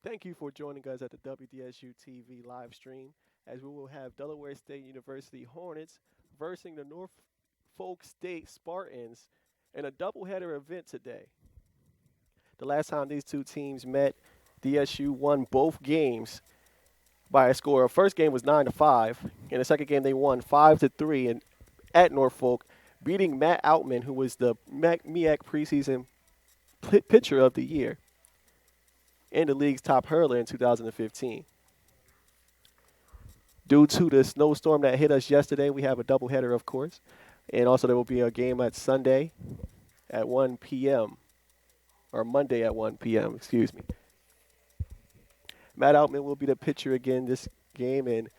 Thank you for joining us at the WDSU-TV live stream as we will have Delaware State University Hornets versus the Norfolk State Spartans in a doubleheader event today. The last time these two teams met, DSU won both games by a score. The first game was 9-5. In the second game, they won 5-3 at Norfolk, beating Matt Outman, who was the MEAC preseason pitcher of the year and the league's top hurler in 2015. Due to the snowstorm that hit us yesterday, we have a doubleheader, of course, and also there will be a game at Sunday at 1 p.m. or Monday at 1 p.m. Excuse me. Matt Outman will be the pitcher again this game, and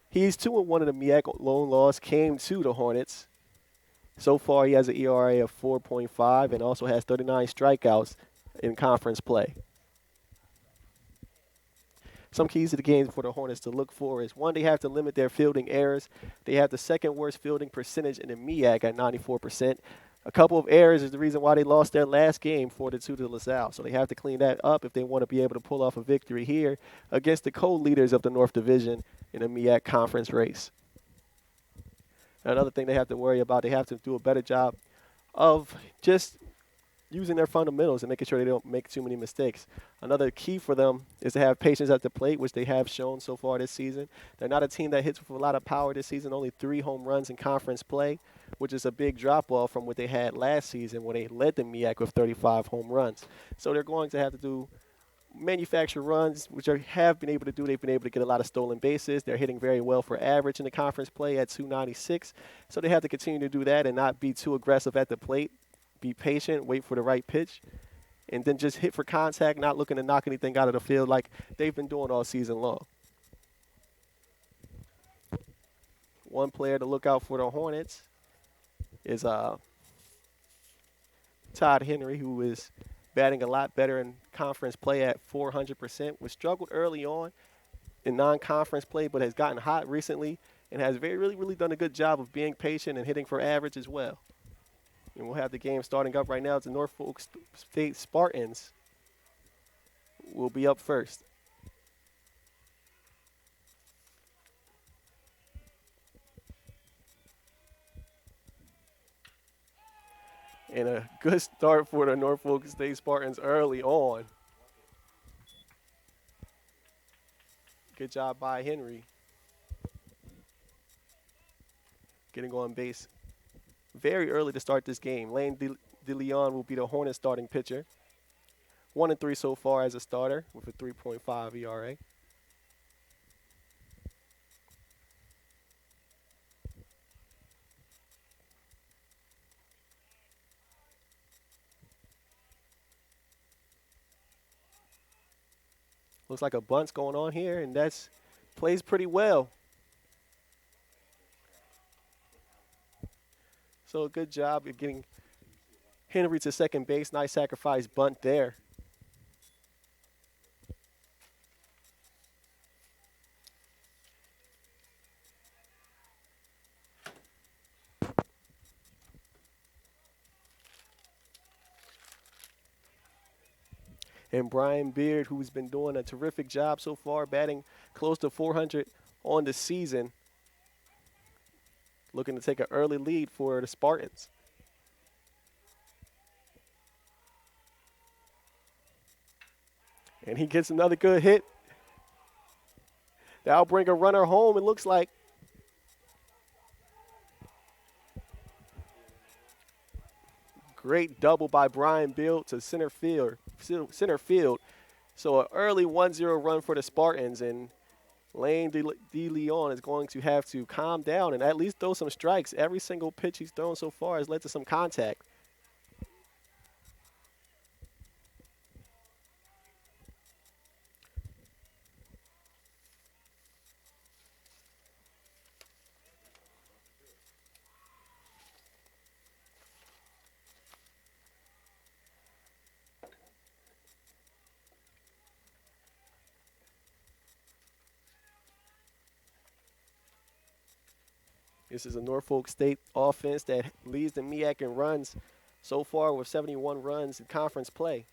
he's 2-1 in the MEAC. Lone loss came to the Hornets. So far, he has an ERA of 4.5 and also has 39 strikeouts in conference play. Some keys to the game for the Hornets to look for is, one, they have to limit their fielding errors. They have the second worst fielding percentage in the MEAC at 94%. A couple of errors is the reason why they lost their last game 4-2 to LaSalle. So they have to clean that up if they want to be able to pull off a victory here against the co-leaders of the North Division in the MEAC conference race. Another thing they have to worry about, they have to do a better job of just using their fundamentals and making sure they don't make too many mistakes. Another key for them is to have patience at the plate, which they have shown so far this season. They're not a team that hits with a lot of power this season, only 3 home runs in conference play, which is a big drop-off from what they had last season when they led the MEAC with 35 home runs. So they're going to have to do manufacture runs, which they have been able to do. They've been able to get a lot of stolen bases. They're hitting very well for average in the conference play at 296. So they have to continue to do that and not be too aggressive at the plate. Be patient, wait for the right pitch, and then just hit for contact, not looking to knock anything out of the field like they've been doing all season long. One player to look out for the Hornets is Todd Henry, who is batting a lot better in conference play at 400%. Was struggled early on in non-conference play, but has gotten hot recently and has really done a good job of being patient and hitting for average as well. And we'll have the game starting up right now. The Norfolk State Spartans will be up first. And a good start for the Norfolk State Spartans early on. Good job by Henry. Getting on base very early to start this game. Lane DeLeon will be the Hornets starting pitcher. 1-3 so far as a starter with a 3.5 ERA. Looks like a bunt's going on here, and that's plays pretty well. So a good job of getting Henry to second base. Nice sacrifice bunt there. And Brian Beard, who's been doing a terrific job so far, batting close to 400 on the season, looking to take an early lead for the Spartans. And he gets another good hit. That'll bring a runner home, it looks like. Great double by Brian Beard to center field. So an early 1-0 run for the Spartans, and Lane DeLeon is going to have to calm down and at least throw some strikes. Every single pitch he's thrown so far has led to some contact. This is a Norfolk State offense that leads the MEAC in runs so far with 71 runs in conference play.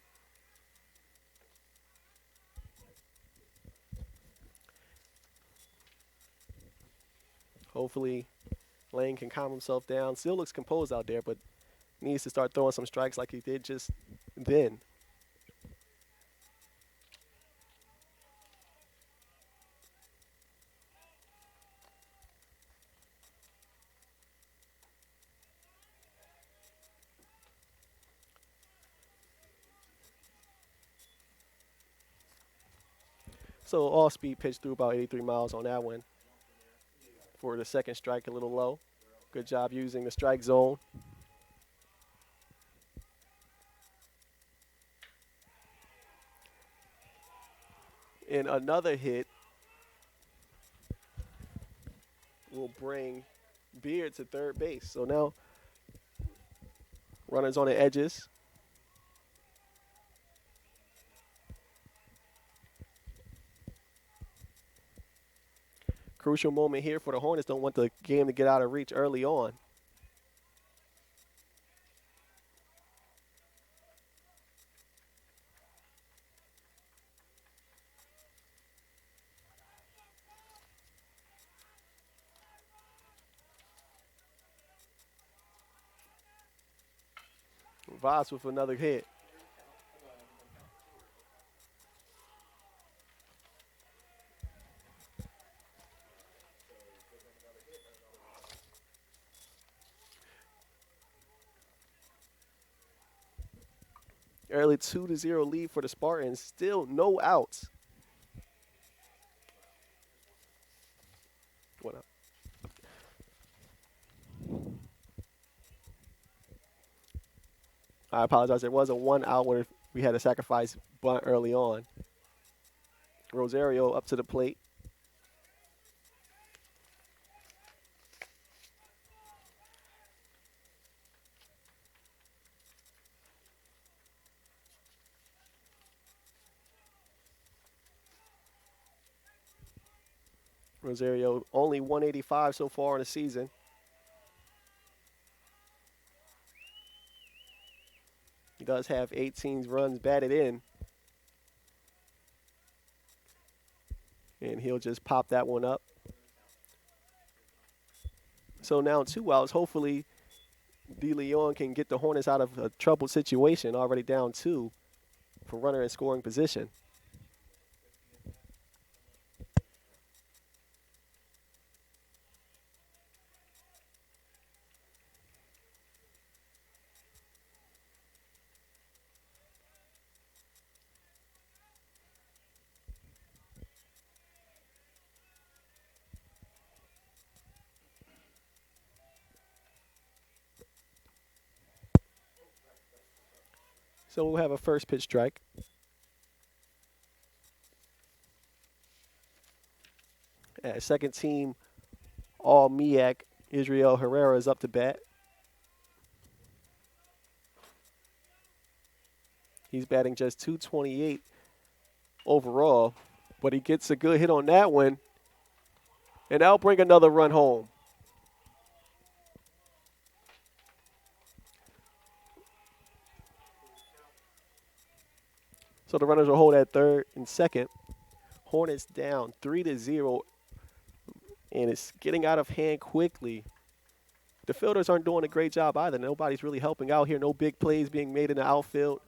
Hopefully, Lane can calm himself down. Still looks composed out there, but needs to start throwing some strikes like he did just then. So off-speed pitch threw about 83 miles on that one. For the second strike, a little low. Good job using the strike zone. And another hit will bring Beard to third base. So now runners on the edges. Crucial moment here for the Hornets. Don't want the game to get out of reach early on. Voss with another hit. Early 2-0 lead for the Spartans. Still no outs. What up? I apologize. There was a 1 out where we had a sacrifice bunt early on. Rosario up to the plate. Rosario only 185 so far in the season. He does have 18 runs batted in. And he'll just pop that one up. So now 2 outs. Hopefully, De Leon can get the Hornets out of a troubled situation, already down 2 for runner in scoring position. So we'll have a first pitch strike. Second team All MEAC, Israel Herrera is up to bat. He's batting just .228 overall, but he gets a good hit on that one, and that'll bring another run home. So the runners will hold at third and second. Hornets down 3-0, and it's getting out of hand quickly. The fielders aren't doing a great job either. Nobody's really helping out here. No big plays being made in the outfield.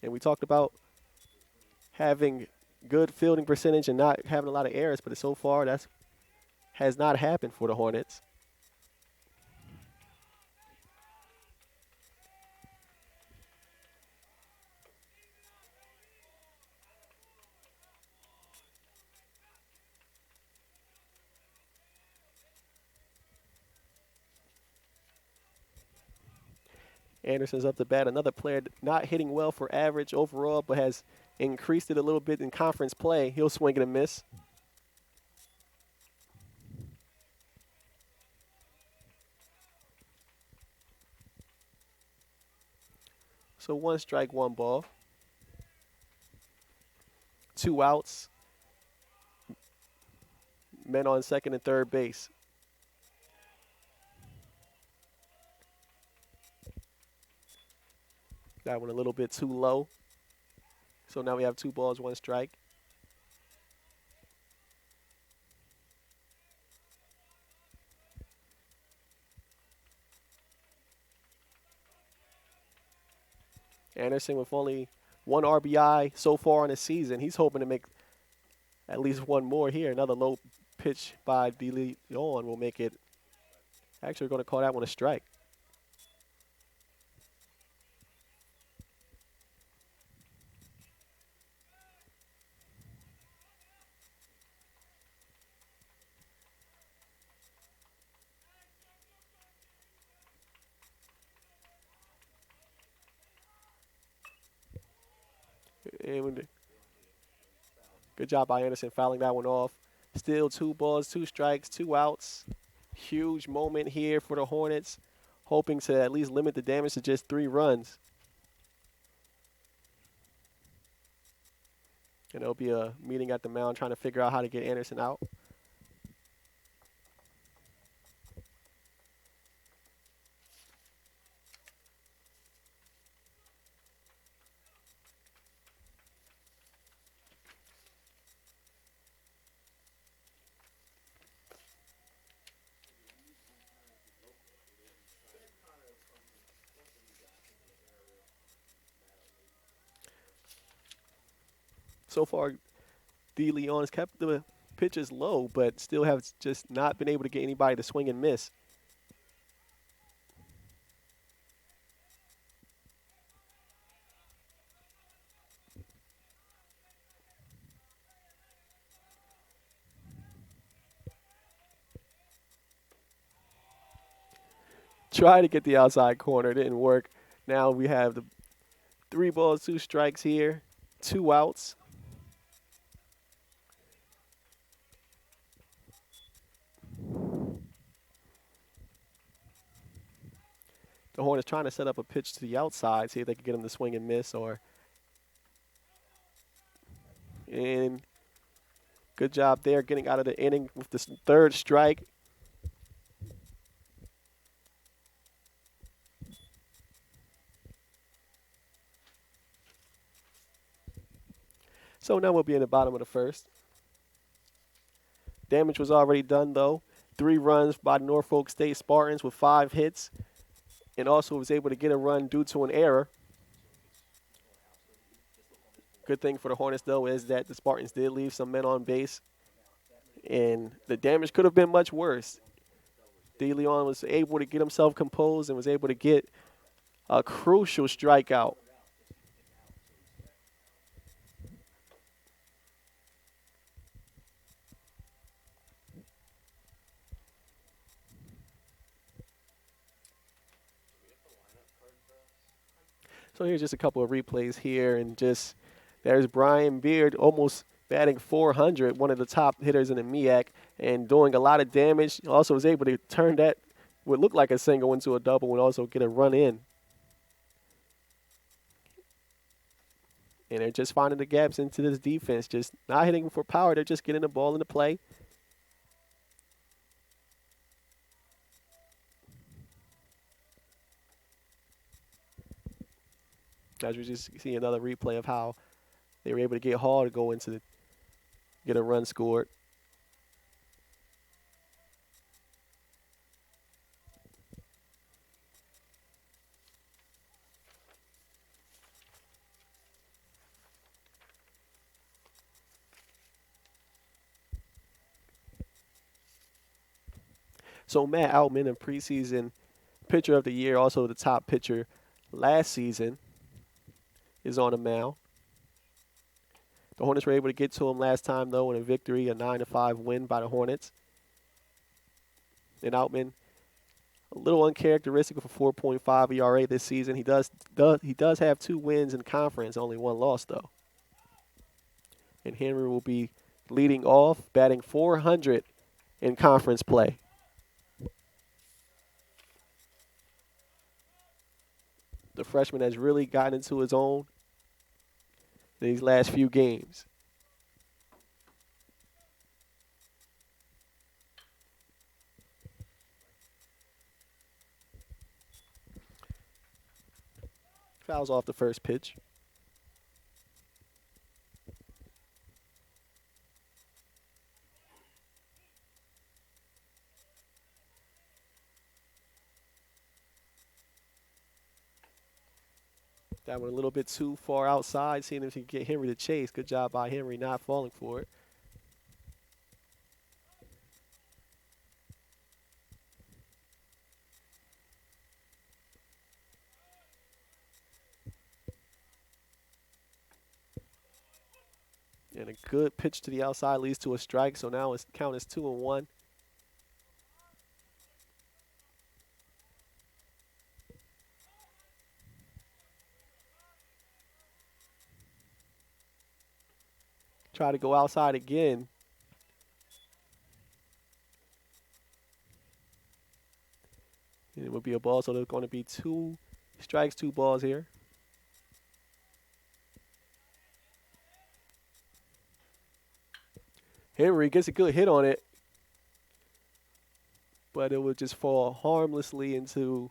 And we talked about having good fielding percentage and not having a lot of errors, but so far that has not happened for the Hornets. Anderson's up to bat. Another player not hitting well for average overall, but has increased it a little bit in conference play. He'll swing and a miss. So 1 strike, 1 ball. 2 outs. Men on second and third base. That one a little bit too low. So now we have 2 balls, 1 strike. Anderson with only 1 RBI so far in the season. He's hoping to make at least one more here. Another low pitch by DeLeon will make it. Actually, we're going to call that one a strike. And good job by Anderson fouling that one off. Still 2 balls, 2 strikes, 2 outs. Huge moment here for the Hornets, hoping to at least limit the damage to just 3 runs. And there'll be a meeting at the mound trying to figure out how to get Anderson out. So far, DeLeon has kept the pitches low, but still have just not been able to get anybody to swing and miss. Try to get the outside corner, didn't work. Now we have the 3 balls, 2 strikes here, 2 outs. The Hornets trying to set up a pitch to the outside, see if they can get him to swing and miss. And good job there getting out of the inning with this 3rd strike. So now we'll be in the bottom of the 1st. Damage was already done, though. 3 runs by Norfolk State Spartans with 5 hits, and also was able to get a run due to an error. Good thing for the Hornets, though, is that the Spartans did leave some men on base, and the damage could have been much worse. DeLeon was able to get himself composed and was able to get a crucial strikeout. So here's just a couple of replays here, and just there's Brian Beard almost batting 400, one of the top hitters in the MEAC, and doing a lot of damage. Also was able to turn that what looked like a single into a double and also get a run in. And they're just finding the gaps into this defense, just not hitting for power. They're just getting the ball into play. As we just see another replay of how they were able to get Hall to go into get a run scored. So Matt Outman, in preseason pitcher of the year, also the top pitcher last season, is on the mound. The Hornets were able to get to him last time, though, in a victory, a 9-5 win by the Hornets. And Outman, a little uncharacteristic of a 4.5 ERA this season. He does have 2 wins in conference, only 1 loss, though. And Henry will be leading off, batting 400 in conference play. The freshman has really gotten into his own in these last few games. Fouls off the first pitch. That one a little bit too far outside, seeing if he can get Henry to chase. Good job by Henry not falling for it. And a good pitch to the outside leads to a strike, so now it's count is 2-1. Try to go outside again. And it would be a ball, so there's going to be 2 strikes, 2 balls here. Henry gets a good hit on it, but it would just fall harmlessly into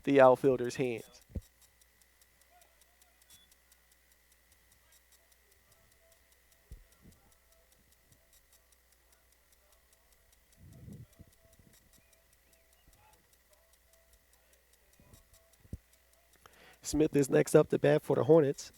the outfielder's hands. Smith is next up to bat for the Hornets.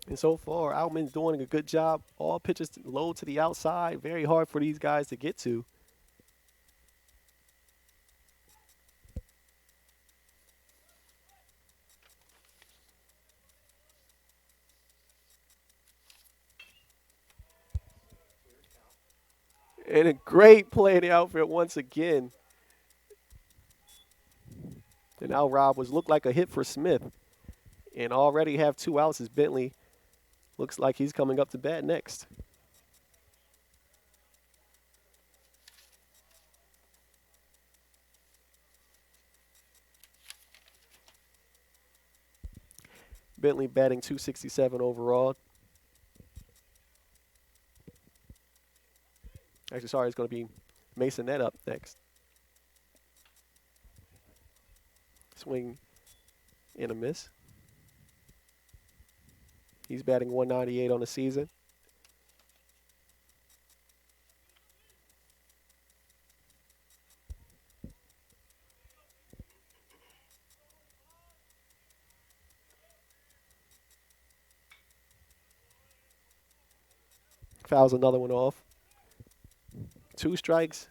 And so far, Outman's doing a good job. All pitches low to the outside. Very hard for these guys to get to. And a great play in the outfield once again. And now Rob was looked like a hit for Smith. And already have 2 outs as Bentley looks like he's coming up to bat next. Bentley batting .267 overall. Actually, sorry, it's going to be Mason Nett up next. Swing and a miss. He's batting .198 on the season. Fouls another one off. 2 strikes,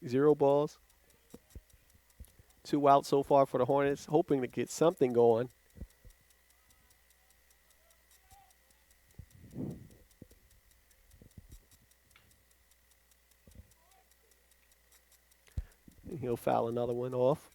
0 balls. 2 outs so far for the Hornets, hoping to get something going. And he'll foul another one off.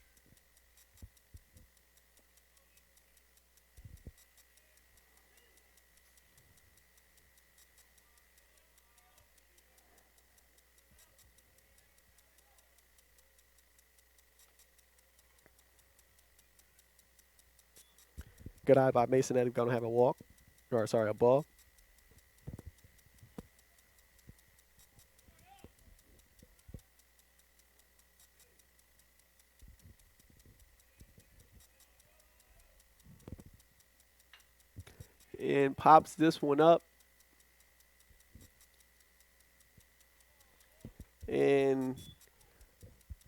Good eye by Mason that he's going to have a walk. Or, sorry, a ball. And pops this one up. And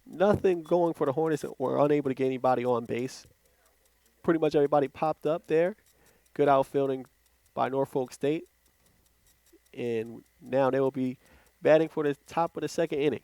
nothing going for the Hornets. We're unable to get anybody on base. Pretty much everybody popped up there. Good outfielding by Norfolk State. And now they will be batting for the top of the 2nd inning.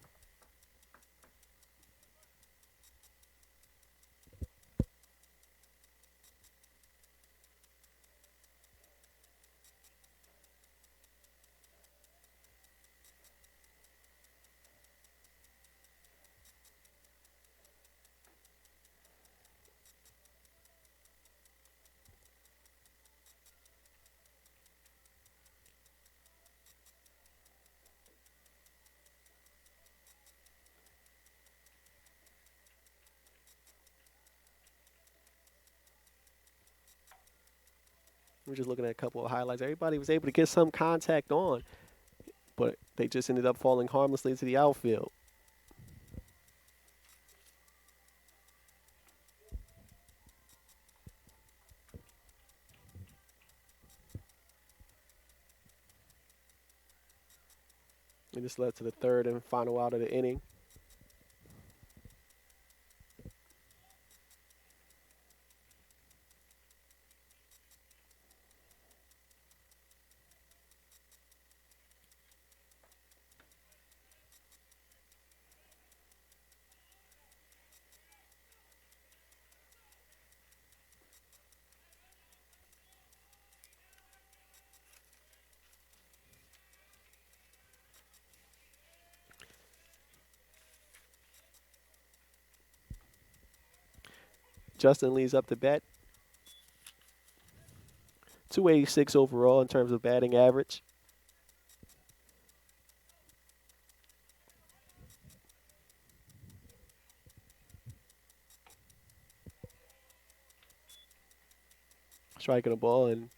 We're just looking at a couple of highlights. Everybody was able to get some contact on, but they just ended up falling harmlessly into the outfield. And this led to the third and final out of the inning. Justin leads up the bat. 286 overall in terms of batting average. Striking a ball, and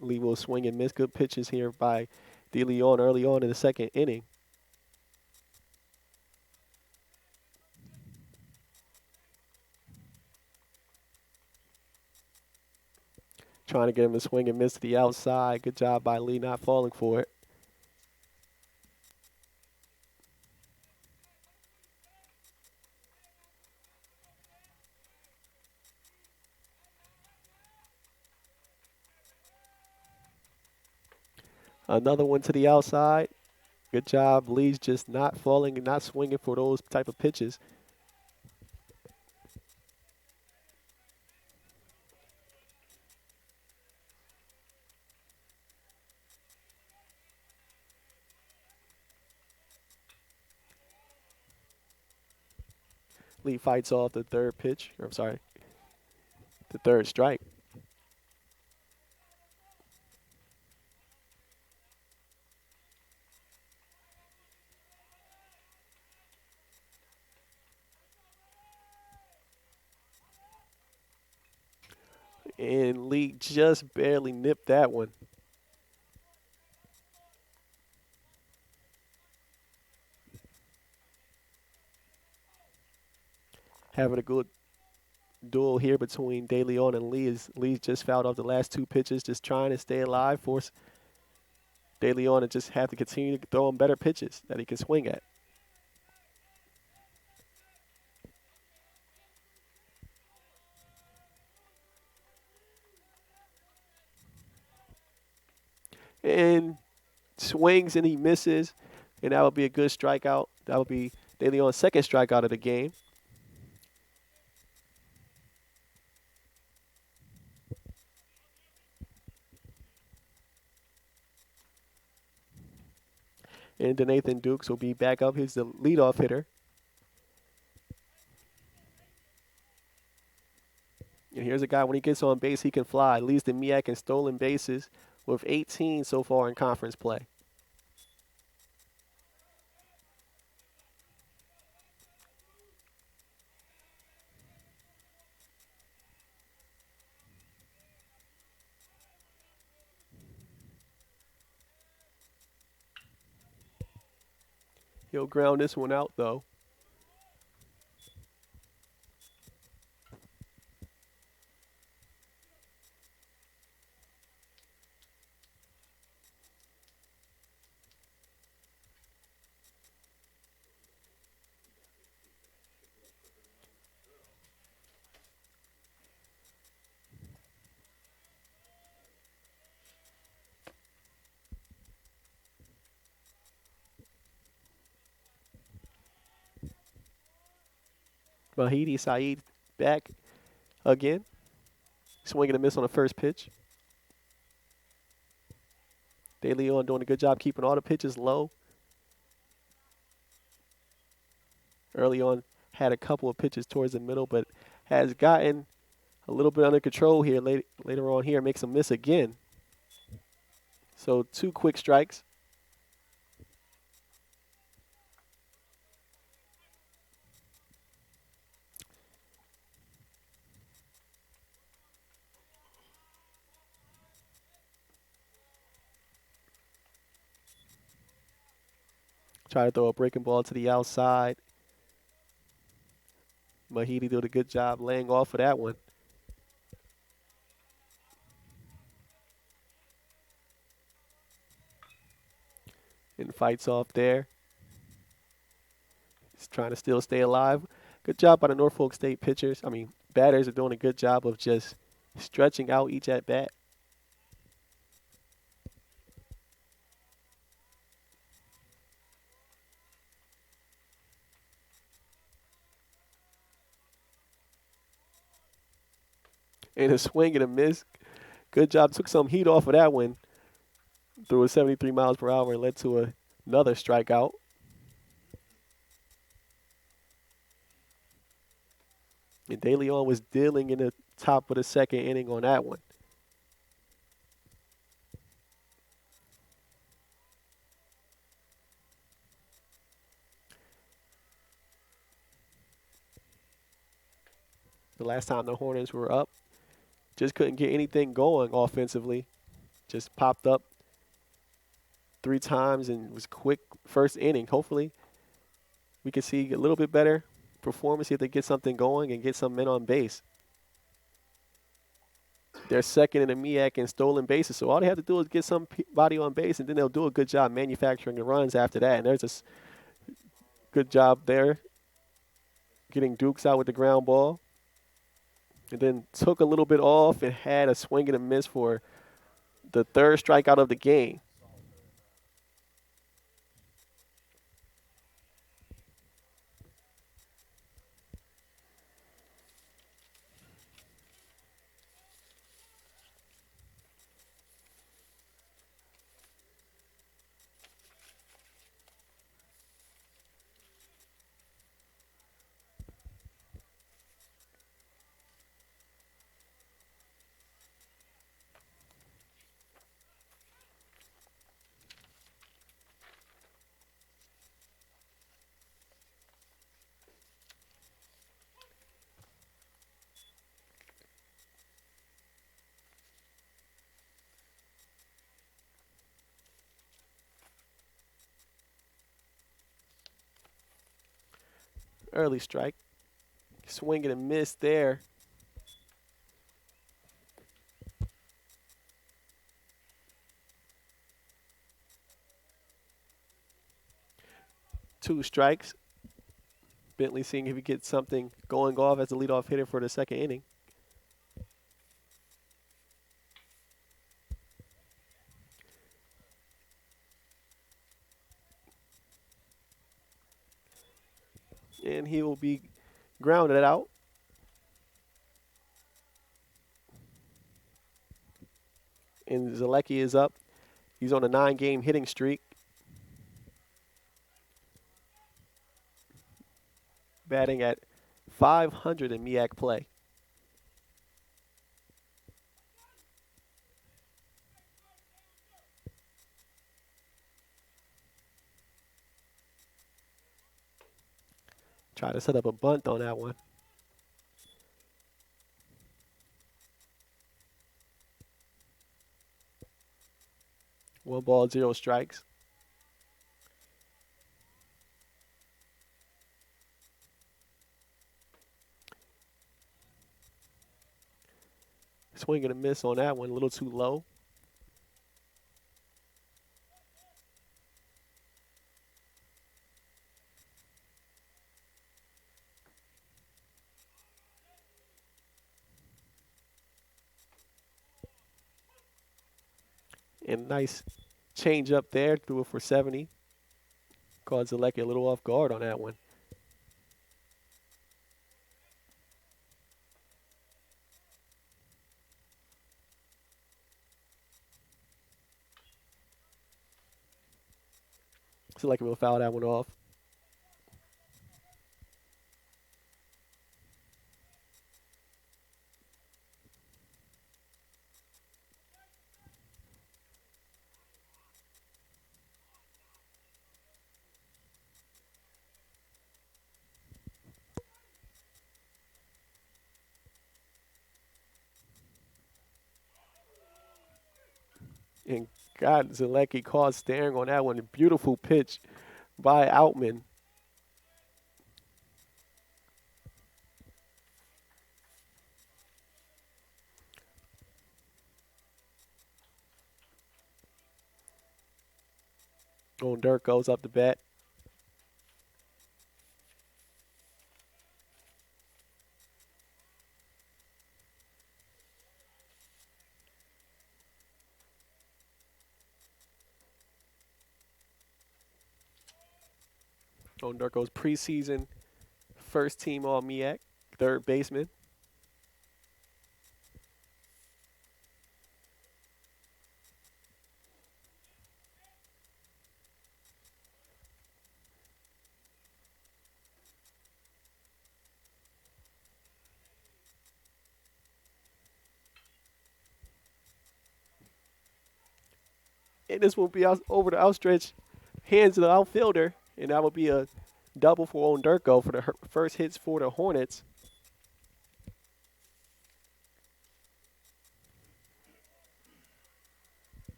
Lee will swing and miss. Good pitches here by DeLeon early on in the second inning. Trying to get him to swing and miss to the outside. Good job by Lee not falling for it. Another one to the outside. Good job. Lee's just not falling and not swinging for those type of pitches. Lee fights off the third pitch. Or, I'm sorry, the third strike. And Lee just barely nipped that one. Having a good duel here between DeLeon and Lee. Lee just fouled off the last two pitches, just trying to stay alive, force DeLeon to just have to continue to throw him better pitches that he can swing at. And swings and he misses, and that would be a good strikeout. That would be DeLeon's second strikeout of the game. And Nathan Dukes will be back up. He's the leadoff hitter. And here's a guy, when he gets on base, he can fly. Leads the MEAC in stolen bases with 18 so far in conference play. He'll ground this one out, though. Mahidi Saeed back again. Swinging a miss on the first pitch. DeLeon doing a good job keeping all the pitches low. Early on, had a couple of pitches towards the middle, but has gotten a little bit under control here. Later on here, makes a miss again. So 2 quick strikes. Try to throw a breaking ball to the outside. Mahidi did a good job laying off of that one. And fights off there. He's trying to still stay alive. Good job by the Norfolk State pitchers. Batters are doing a good job of just stretching out each at bat. And a swing and a miss. Good job. Took some heat off of that one. Threw a 73 miles per hour and led to another strikeout. And De Leon was dealing in the top of the second inning on that one. The last time the Hornets were up, just couldn't get anything going offensively. Just popped up 3 times and was quick first inning. Hopefully we can see a little bit better performance, see if they get something going and get some men on base. They're second in the MEAC in stolen bases, so all they have to do is get somebody on base, and then they'll do a good job manufacturing the runs after that. And there's a good job there, getting Dukes out with the ground ball. And then took a little bit off and had a swing and a miss for the 3rd strikeout of the game. Early strike. Swing and a miss there. Two strikes. Bentley seeing if he gets something going off as the leadoff hitter for the second inning. And he will be grounded out. And Zalecki is up. He's on a 9-game hitting streak. Batting at .500 in MEAC play. Try to set up a bunt on that one. One ball, 0 strikes. Swing and a miss on that one, a little too low. And nice change up there, threw it for 70. Caught Zalecki a little off guard on that one. Zalecki will foul that one off. And God, Zelecki caught staring on that one. A beautiful pitch by Outman. Oh, Dirk goes up the bat. Oh, Dirk goes preseason first team All MEAC, third baseman. And this will be out over the outstretched hands of the outfielder, and that will be a double for Ondurko for the first hits for the Hornets.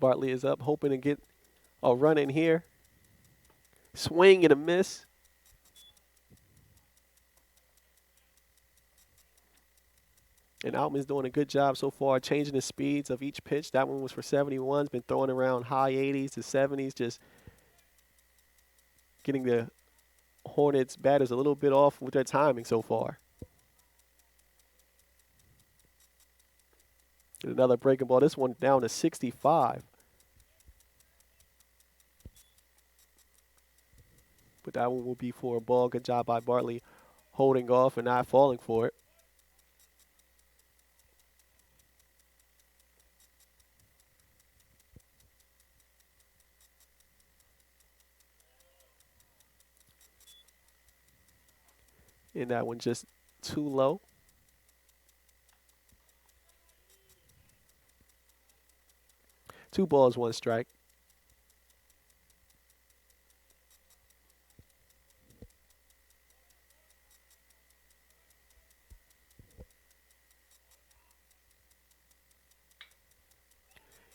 Bartley is up, hoping to get a run in here. Swing and a miss. And Outman's doing a good job so far changing the speeds of each pitch. That one was for 71s, been throwing around high 80s to 70s, just getting the Hornets batters a little bit off with their timing so far. And another breaking ball. This one down to 65. But that one will be for a ball. Good job by Bartley holding off and not falling for it. And that one just too low. Two balls, one strike.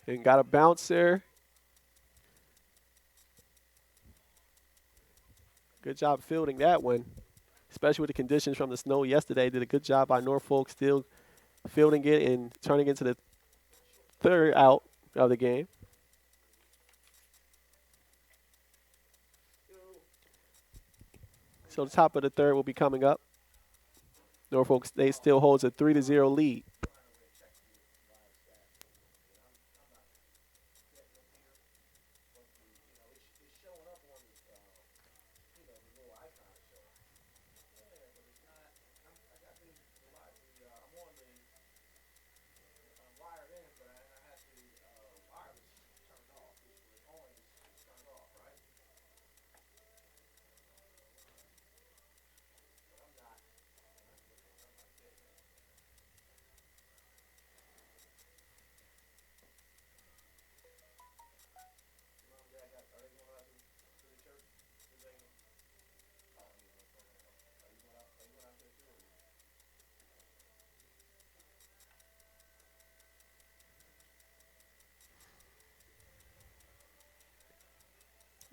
And got a bouncer. Good job fielding that one, especially with the conditions from the snow yesterday. Did a good job by Norfolk still fielding it and turning into the third out of the game. So the top of the third will be coming up. Norfolk State still holds a 3-0 lead.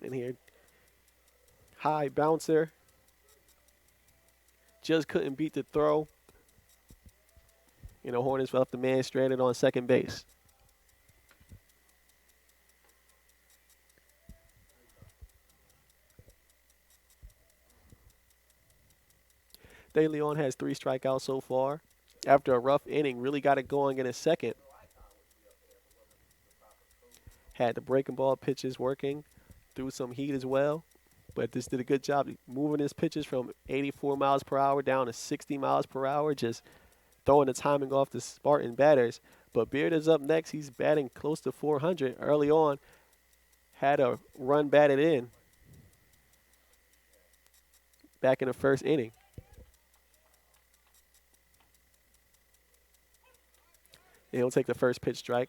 In here, high bouncer. Just couldn't beat the throw. You know, Hornets left the man stranded on second base. De Leon has 3 strikeouts so far. After a rough inning, really got it going in his second. Had the breaking ball pitches working, threw some heat as well. But this did a good job moving his pitches from 84 miles per hour down to 60 miles per hour, just throwing the timing off the Spartan batters. But Beard is up next. He's batting close to 400 early on. Had a run batted in back in the first inning. And he'll take the first pitch strike.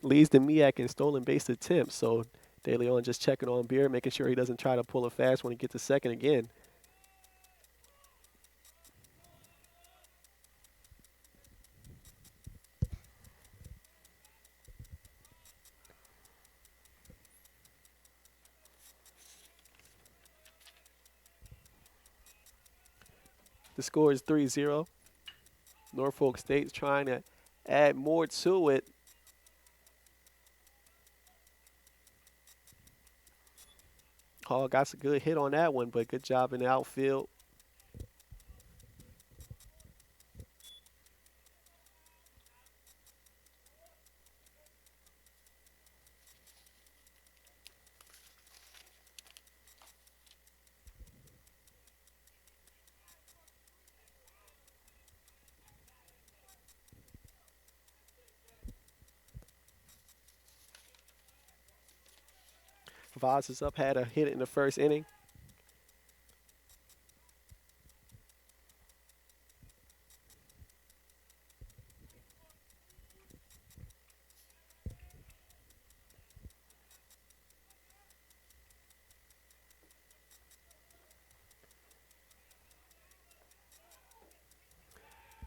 Leads the MEAC in stolen base attempts. So De Leon just checking on Beard, making sure he doesn't try to pull a fast when he gets to second again. The score is 3-0. Norfolk State's trying to add more to it. Hall got a good hit on that one, but good job in the outfield. Vaz is up, had a hit in the first inning.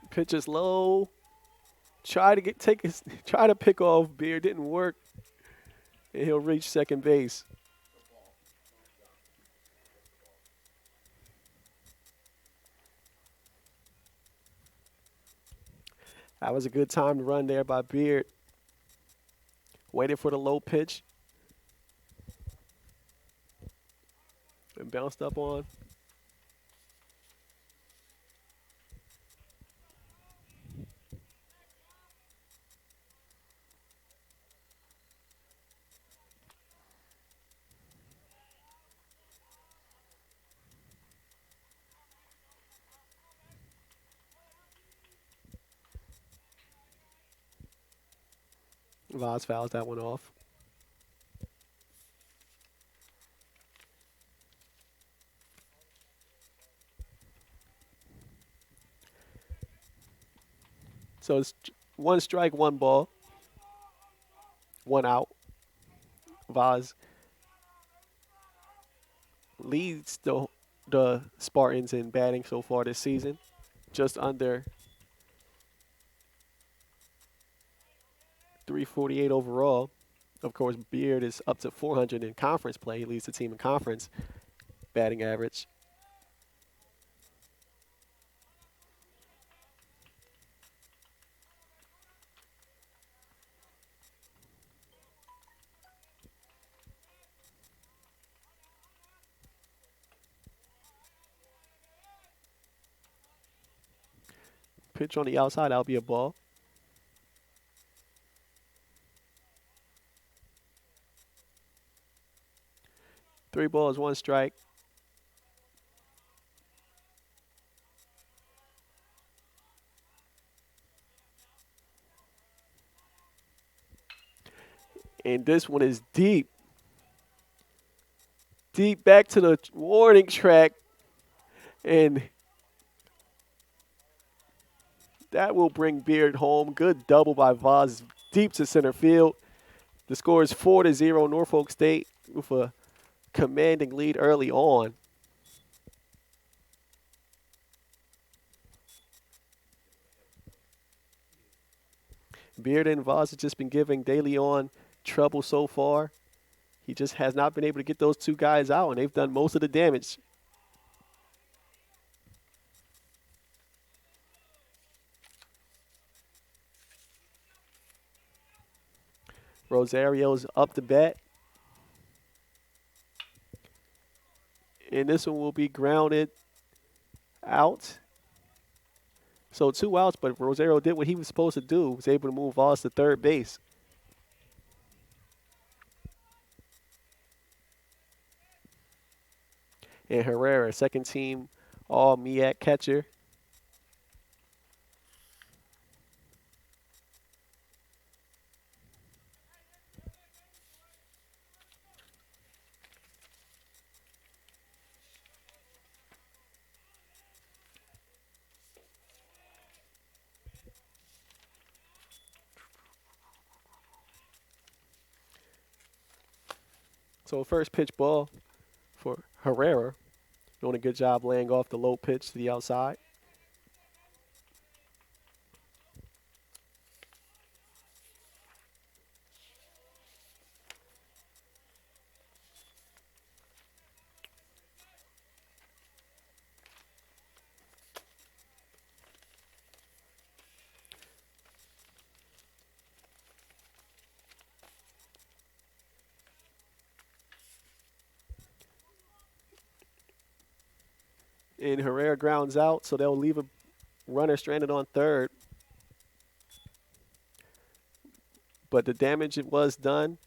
Pitch is low. Try to pick off Beard, didn't work. And he'll reach second base. That was a good time to run there by Beard. Waited for the low pitch. And bounced up on. Vaz fouls that one off. So it's 1 strike, 1 ball, 1 out. Vaz leads the Spartans in batting so far this season, just under 348 overall. Of course, Beard is up to 400 in conference play. He leads the team in conference batting average. Pitch on the outside, that'll be a ball. Three balls, one strike. And this one is deep. Deep back to the warning track. And that will bring Beard home. Good double by Voz deep to center field. The score is 4-0 Norfolk State with a commanding lead early on. Beard and Voz have just been giving De Leon trouble so far. He just has not been able to get those two guys out, and they've done most of the damage. Rosario's up to bat. And this one will be grounded out. So 2 outs, but Rosario did what he was supposed to do. Was able to move Voz to third base. And Herrera, second team all MEAC catcher. So first pitch ball for Herrera. Doing a good job laying off the low pitch to the outside. And Herrera grounds out, so they'll leave a runner stranded on third. But the damage it was done.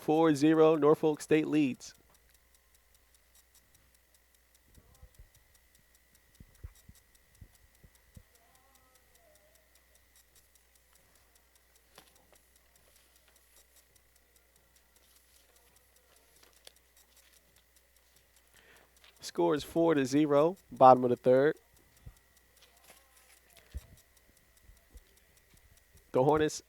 4-0 Norfolk State leads. Score is 4-0, bottom of the third. The Hornets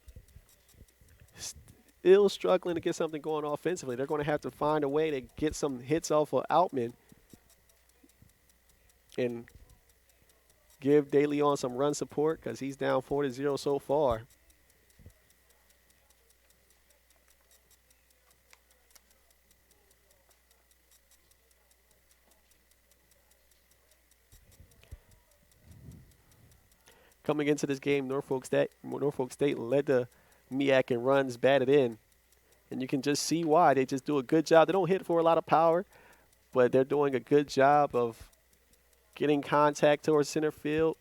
still struggling to get something going offensively. They're going to have to find a way to get some hits off of Outman and give De Leon some run support because he's down 4-0 so far. Coming into this game, Norfolk State led the MEAC in runs batted in. And you can just see why. They just do a good job. They don't hit for a lot of power, but they're doing a good job of getting contact towards center field.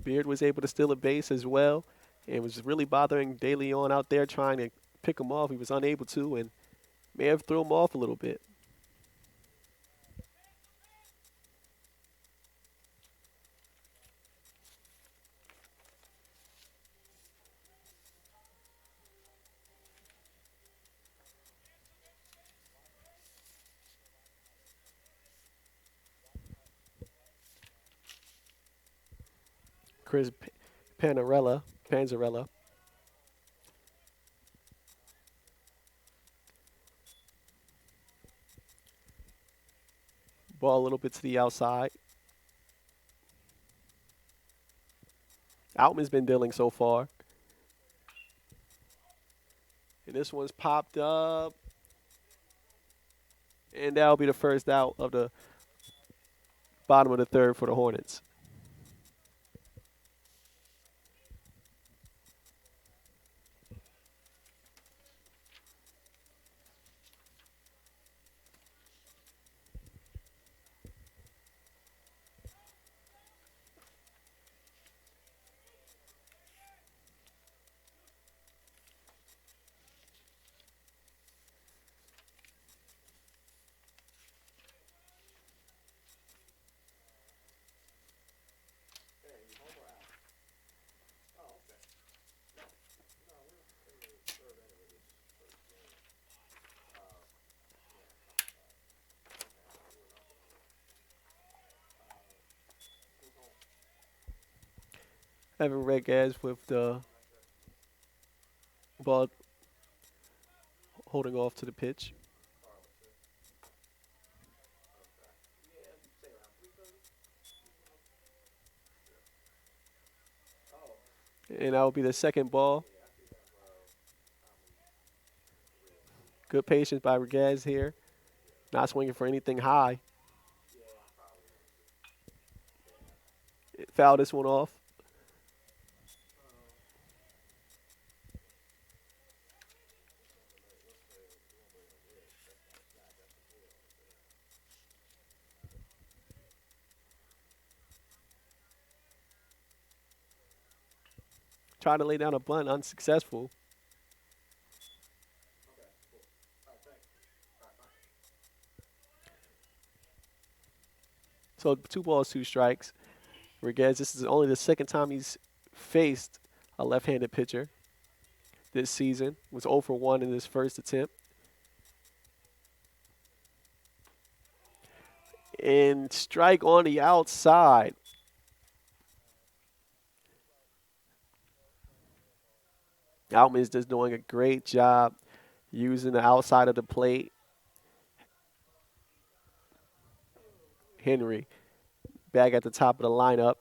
Beard was able to steal a base as well. And was really bothering De Leon out there trying to pick him off. He was unable to and may have thrown him off a little bit. Chris Panzarella. Ball a little bit to the outside. Outman's been dealing so far. And this one's popped up. And that'll be the first out of the bottom of the third for the Hornets. Evan Regas with the ball holding off to the pitch. And that will be the second ball. Good patience by Regas here. Not swinging for anything high. Foul this one off. Trying to lay down a bunt, unsuccessful. So 2 balls, 2 strikes. Regas, this is only the second time he's faced a left-handed pitcher this season. Was 0 for 1 in his first attempt. And strike on the outside. Outman's just doing a great job using the outside of the plate. Henry back at the top of the lineup.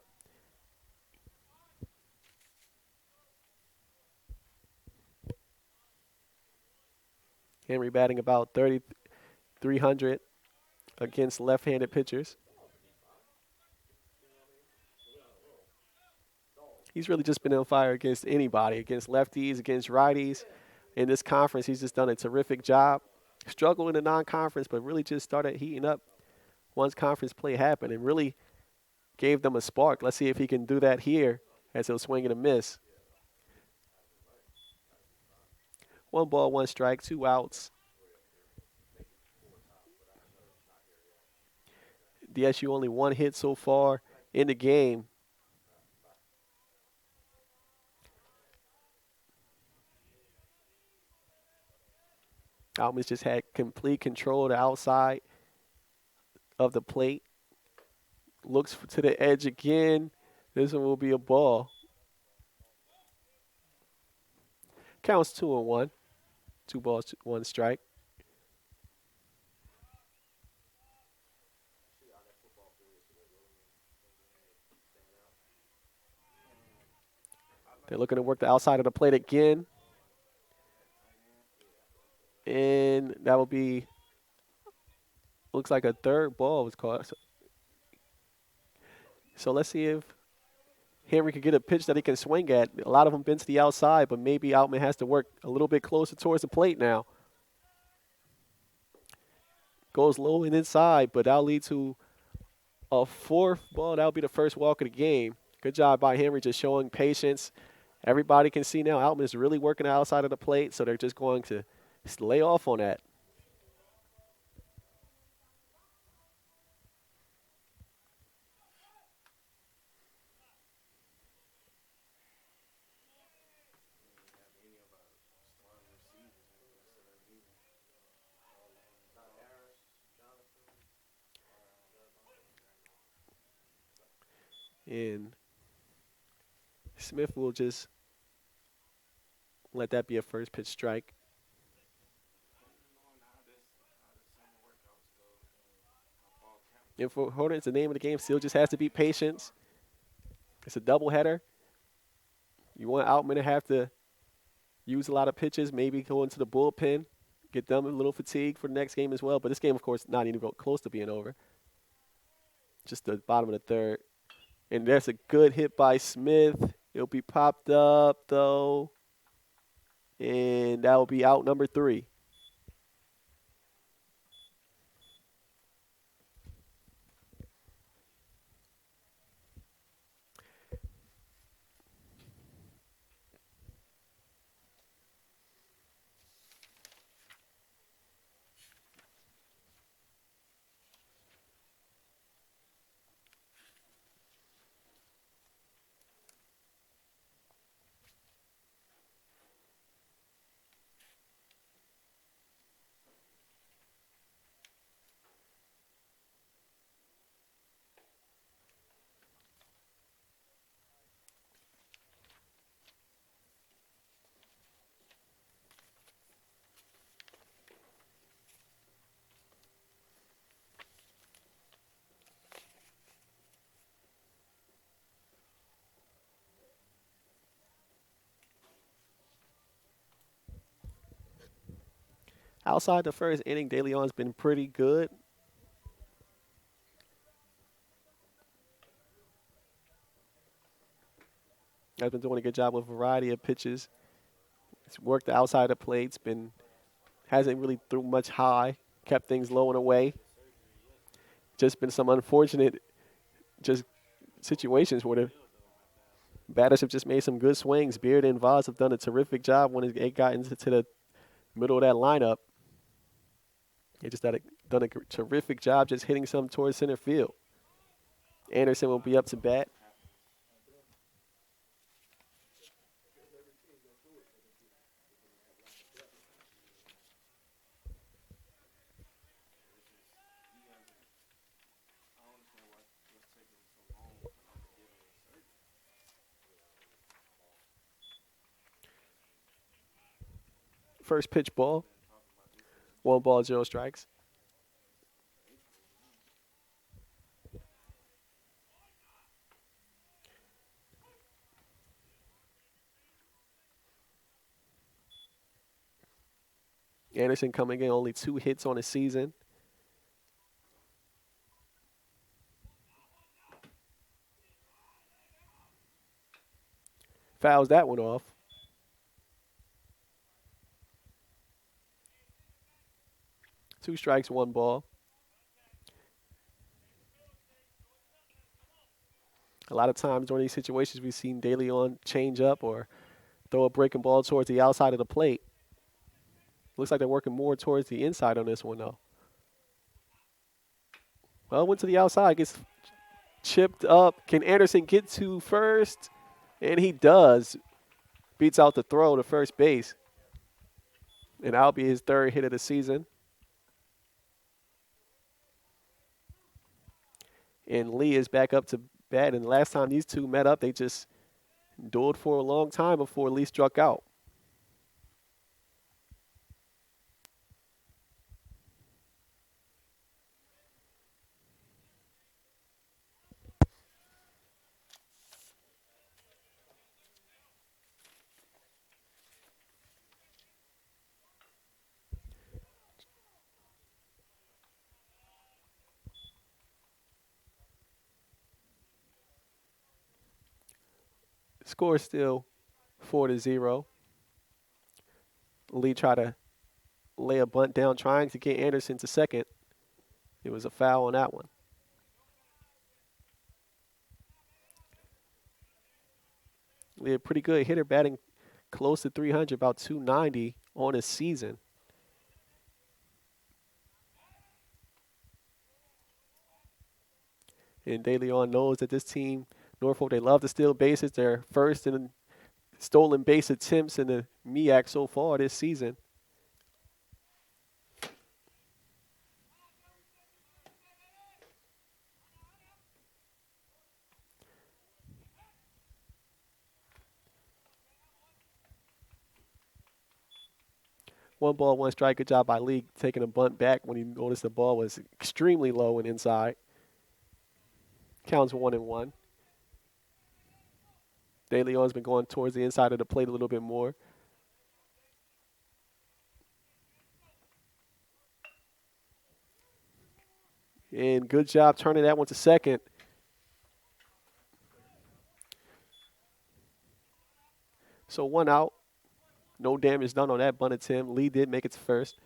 Henry batting about 3,300 against left-handed pitchers. He's really just been on fire against anybody, against lefties, against righties. In this conference, he's just done a terrific job. Struggled in the non-conference, but really just started heating up once conference play happened and really gave them a spark. Let's see if he can do that here as he'll swing and a miss. 1 ball, 1 strike, 2 outs. DSU only 1 hit so far in the game. Outman's just had complete control of the outside of the plate. Looks to the edge again. This one will be a ball. Counts 2-1. 2 balls, 1 strike. They're looking to work the outside of the plate again. And that will be, looks like a 3rd ball was caught. So let's see if Henry can get a pitch that he can swing at. A lot of them been to the outside, but maybe Outman has to work a little bit closer towards the plate now. Goes low and inside, but that'll lead to a 4th ball. That'll be the first walk of the game. Good job by Henry just showing patience. Everybody can see now Outman is really working the outside of the plate, so they're just going to lay off on that. And Smith will just let that be a first pitch strike. And for Hornets, the name of the game still just has to be patience. It's a doubleheader. You want Outman to have to use a lot of pitches, maybe go into the bullpen, get them a little fatigued for the next game as well. But this game, of course, not even close to being over. Just the bottom of the third. And there's a good hit by Smith. It'll be popped up, though. And that will be out number 3. Outside the first inning, De Leon's been pretty good. Has been doing a good job with a variety of pitches. He's worked the outside of the plate. Hasn't really threw much high. Kept things low and away. Just been some unfortunate just situations where the batters have just made some good swings. Beard and Vaz have done a terrific job when it got into the middle of that lineup. They just done a terrific job just hitting some towards center field. Anderson will be up to bat. First pitch ball. 1 ball, 0 strikes. Anderson coming in only 2 hits on the season. Fouls that one off. Two strikes, 1 ball. A lot of times during these situations, we've seen De Leon change up or throw a breaking ball towards the outside of the plate. Looks like they're working more towards the inside on this one, though. Well, went to the outside, gets chipped up. Can Anderson get to first? And he does. Beats out the throw to first base. And that'll be his 3rd hit of the season. And Lee is back up to bat. And the last time these two met up, they just dueled for a long time before Lee struck out. Score is still 4-0. Lee tried to lay a bunt down, trying to get Anderson to second. It was a foul on that one. Lee, a pretty good hitter, batting close to 300, about 290 on his season. And De Leon knows that this team, Norfolk, they love to steal bases. They're first in stolen base attempts in the MEAC so far this season. One ball, 1 strike. Good job by Lee taking a bunt back when he noticed the ball was extremely low and inside. Counts 1-1. De Leon's been going towards the inside of the plate a little bit more. And good job turning that one to second. So 1 out. No damage done on that bunt attempt. Lee did make it to first.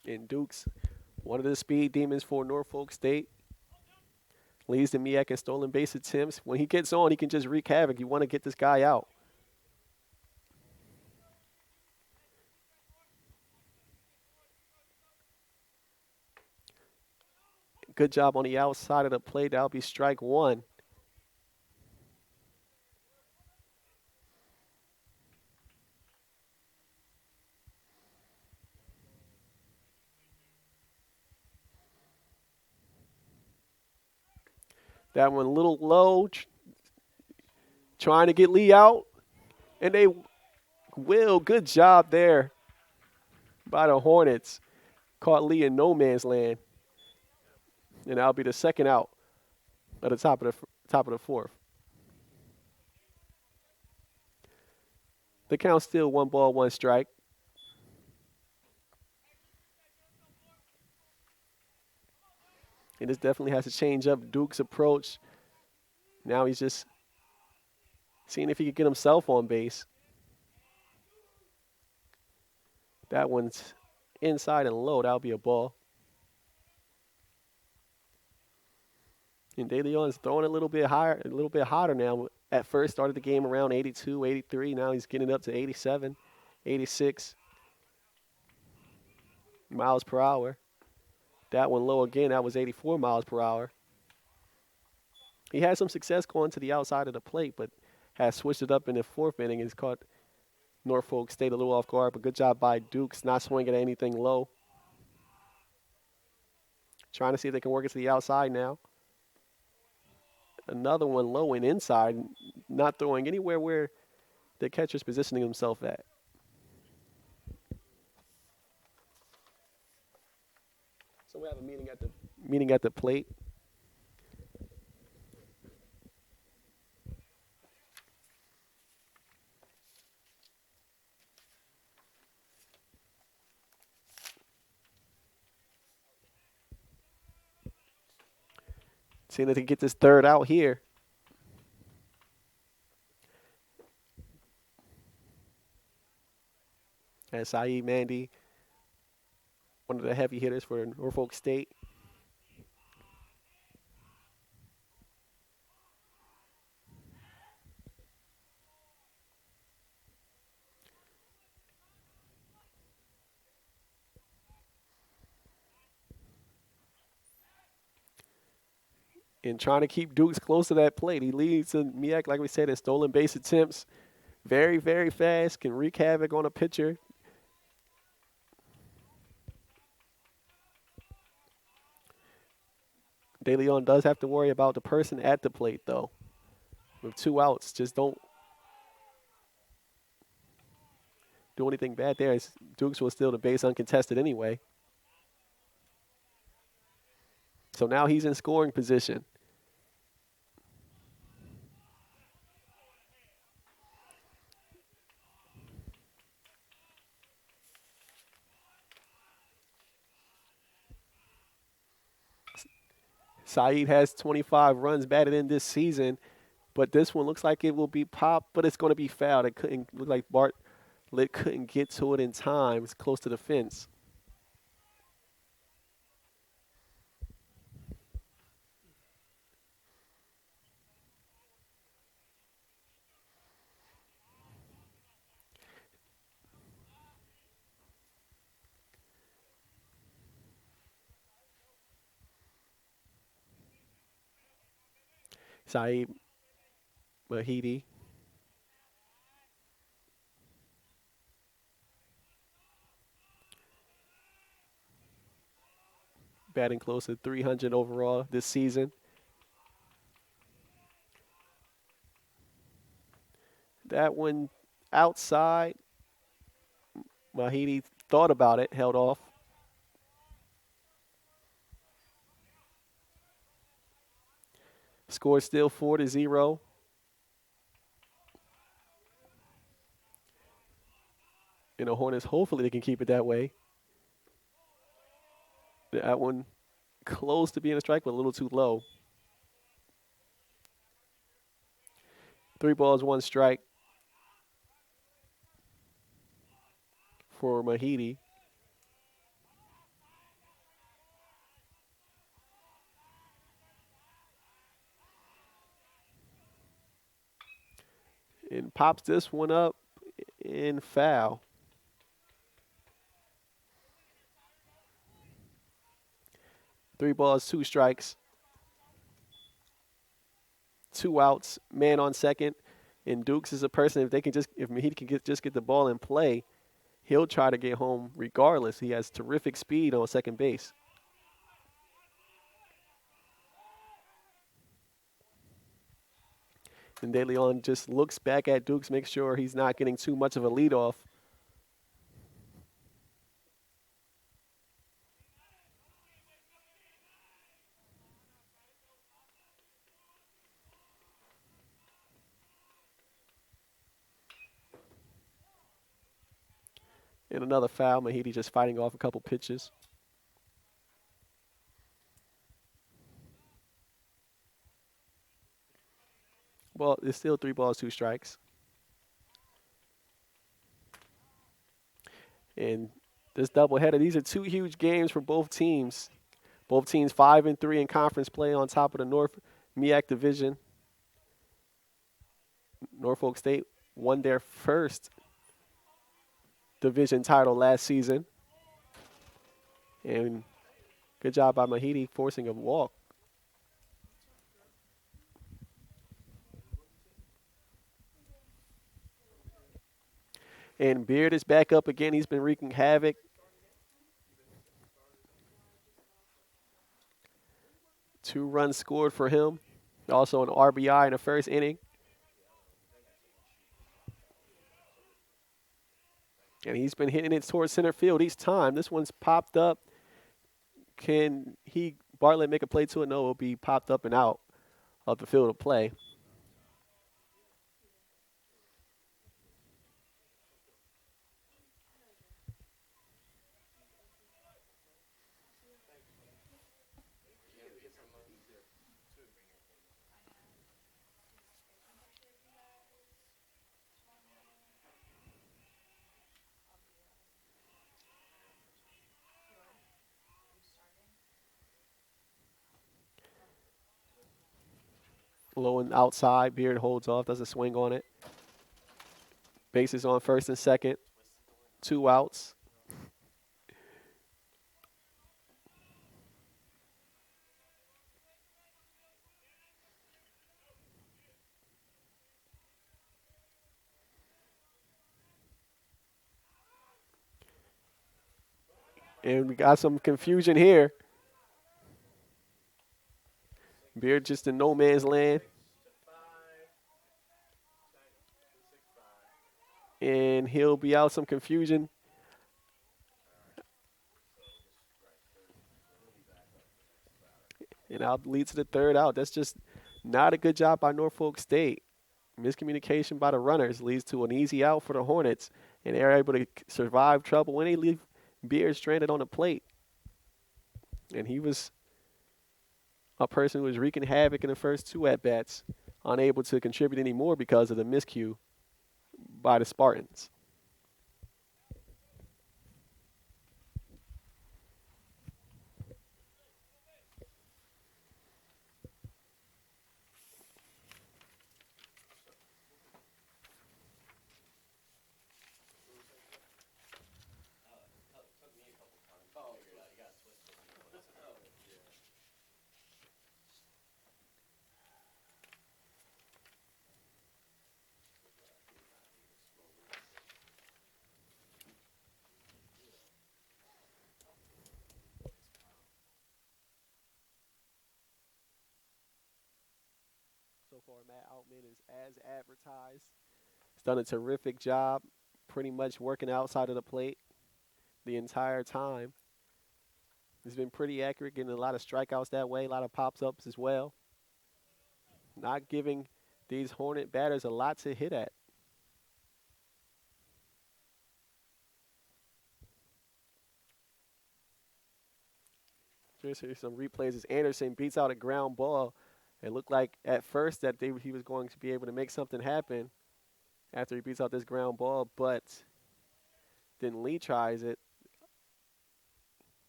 And Dukes, one of the speed demons for Norfolk State, leads the MEAC in stolen base attempts. When he gets on, he can just wreak havoc. You want to get this guy out. Good job on the outside of the plate. That'll be strike one. That one a little low, trying to get Lee out. And they will. Good job there by the Hornets. Caught Lee in no man's land. And that'll be the second out at the top of the fourth. The count's still 1 ball, 1 strike. And this definitely has to change up Duke's approach. Now he's just seeing if he can get himself on base. That one's inside and low. That'll be a ball. And De Leon's throwing a little bit higher, a little bit hotter now. At first started the game around 82, 83. Now he's getting up to 87, 86 miles per hour. That one low again. That was 84 miles per hour. He had some success going to the outside of the plate, but has switched it up in the fourth inning. He's caught Norfolk State a little off guard, but good job by Dukes, not swinging at anything low. Trying to see if they can work it to the outside now. Another one low and inside, not throwing anywhere where the catcher's positioning himself at. So we have a meeting at the plate. Seeing if they can get this third out here. And Saeed Mandy, one of the heavy hitters for Norfolk State. And trying to keep Dukes close to that plate. He leads in MEAC, like we said, in stolen base attempts. Very, very fast, can wreak havoc on a pitcher. De Leon does have to worry about the person at the plate, though. With 2 outs, just don't do anything bad there. Dukes will steal the base uncontested anyway. So now he's in scoring position. Saeed has 25 runs batted in this season, but this one looks like it will be popped, but it's going to be fouled. It couldn't look like Bartlett couldn't get to it in time. It's close to the fence. Saeed Mahidi. Batting close to 300 overall this season. That one outside. Mahidi thought about it, held off. Score still 4-0. And the Hornets, hopefully they can keep it that way. That one close to being a strike, but a little too low. 3 balls, 1 strike for Mahidi. And pops this one up in foul. 3 balls, 2 strikes. 2 outs, man on second. And Dukes is a person, if he can just get the ball in play, he'll try to get home regardless. He has terrific speed on second base. And De Leon just looks back at Dukes, makes sure he's not getting too much of a lead off. And another foul. Mahidi just fighting off a couple pitches. Well, it's still 3 balls, 2 strikes. And this doubleheader, these are 2 huge games for both teams. Both teams 5-3 in conference play on top of the North MEAC division. Norfolk State won their first division title last season. And good job by Mahidi forcing a walk. And Beard is back up again. He's been wreaking havoc. Two runs scored for him. Also an RBI in the first inning. And he's been hitting it towards center field each time. This one's popped up. Can Bartlett make a play to it? No, it'll be popped up and out of the field of play. Low and outside. Beard holds off, doesn't swing on it. Bases on first and second. 2 outs. And we got some confusion here. Beard just in no man's land. And he'll be out, some confusion. And out leads to the 3rd out. That's just not a good job by Norfolk State. Miscommunication by the runners leads to an easy out for the Hornets. And they're able to survive trouble when they leave Beard stranded on the plate. And he was a person who was wreaking havoc in the first 2 at-bats, unable to contribute anymore because of the miscue by the Spartans. So far, Matt Outman is as advertised. He's done a terrific job pretty much working outside of the plate the entire time. He's been pretty accurate, getting a lot of strikeouts that way, a lot of pops-ups as well. Not giving these Hornet batters a lot to hit at. Here's some replays as Anderson beats out a ground ball. It looked like at first that he was going to be able to make something happen after he beats out this ground ball, but then Lee tries it.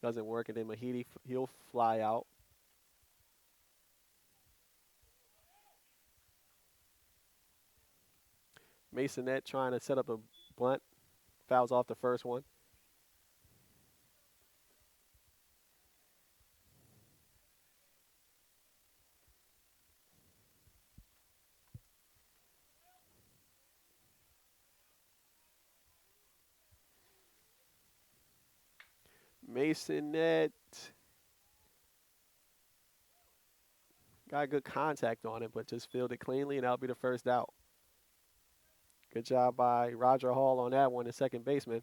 Doesn't work, and then Mahidi, he'll fly out. Masonette trying to set up a bunt. Fouls off the first one. Masonette got good contact on it, but just fielded cleanly, and that'll be the first out. Good job by Roger Hall on that one, the second baseman.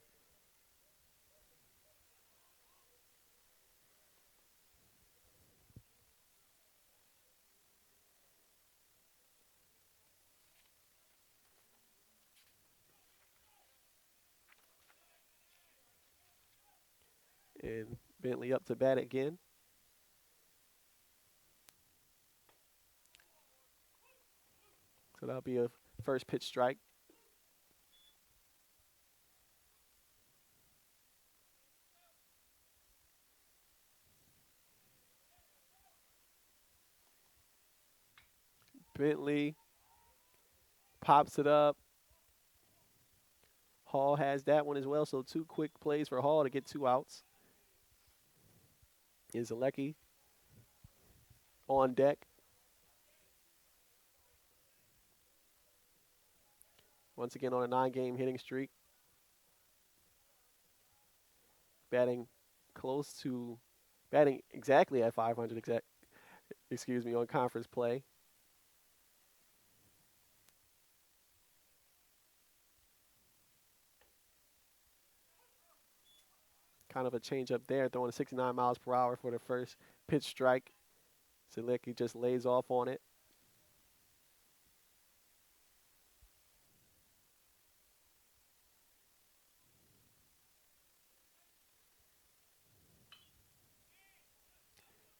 And Bentley up to bat again. So that'll be a first pitch strike. Bentley pops it up. Hall has that one as well, so 2 quick plays for Hall to get 2 outs. Is Alecki on deck. Once again on a 9-game hitting streak. Batting exactly at 500 on conference play. Kind of a change up there, throwing 69 miles per hour for the first pitch strike. Zelecki just lays off on it.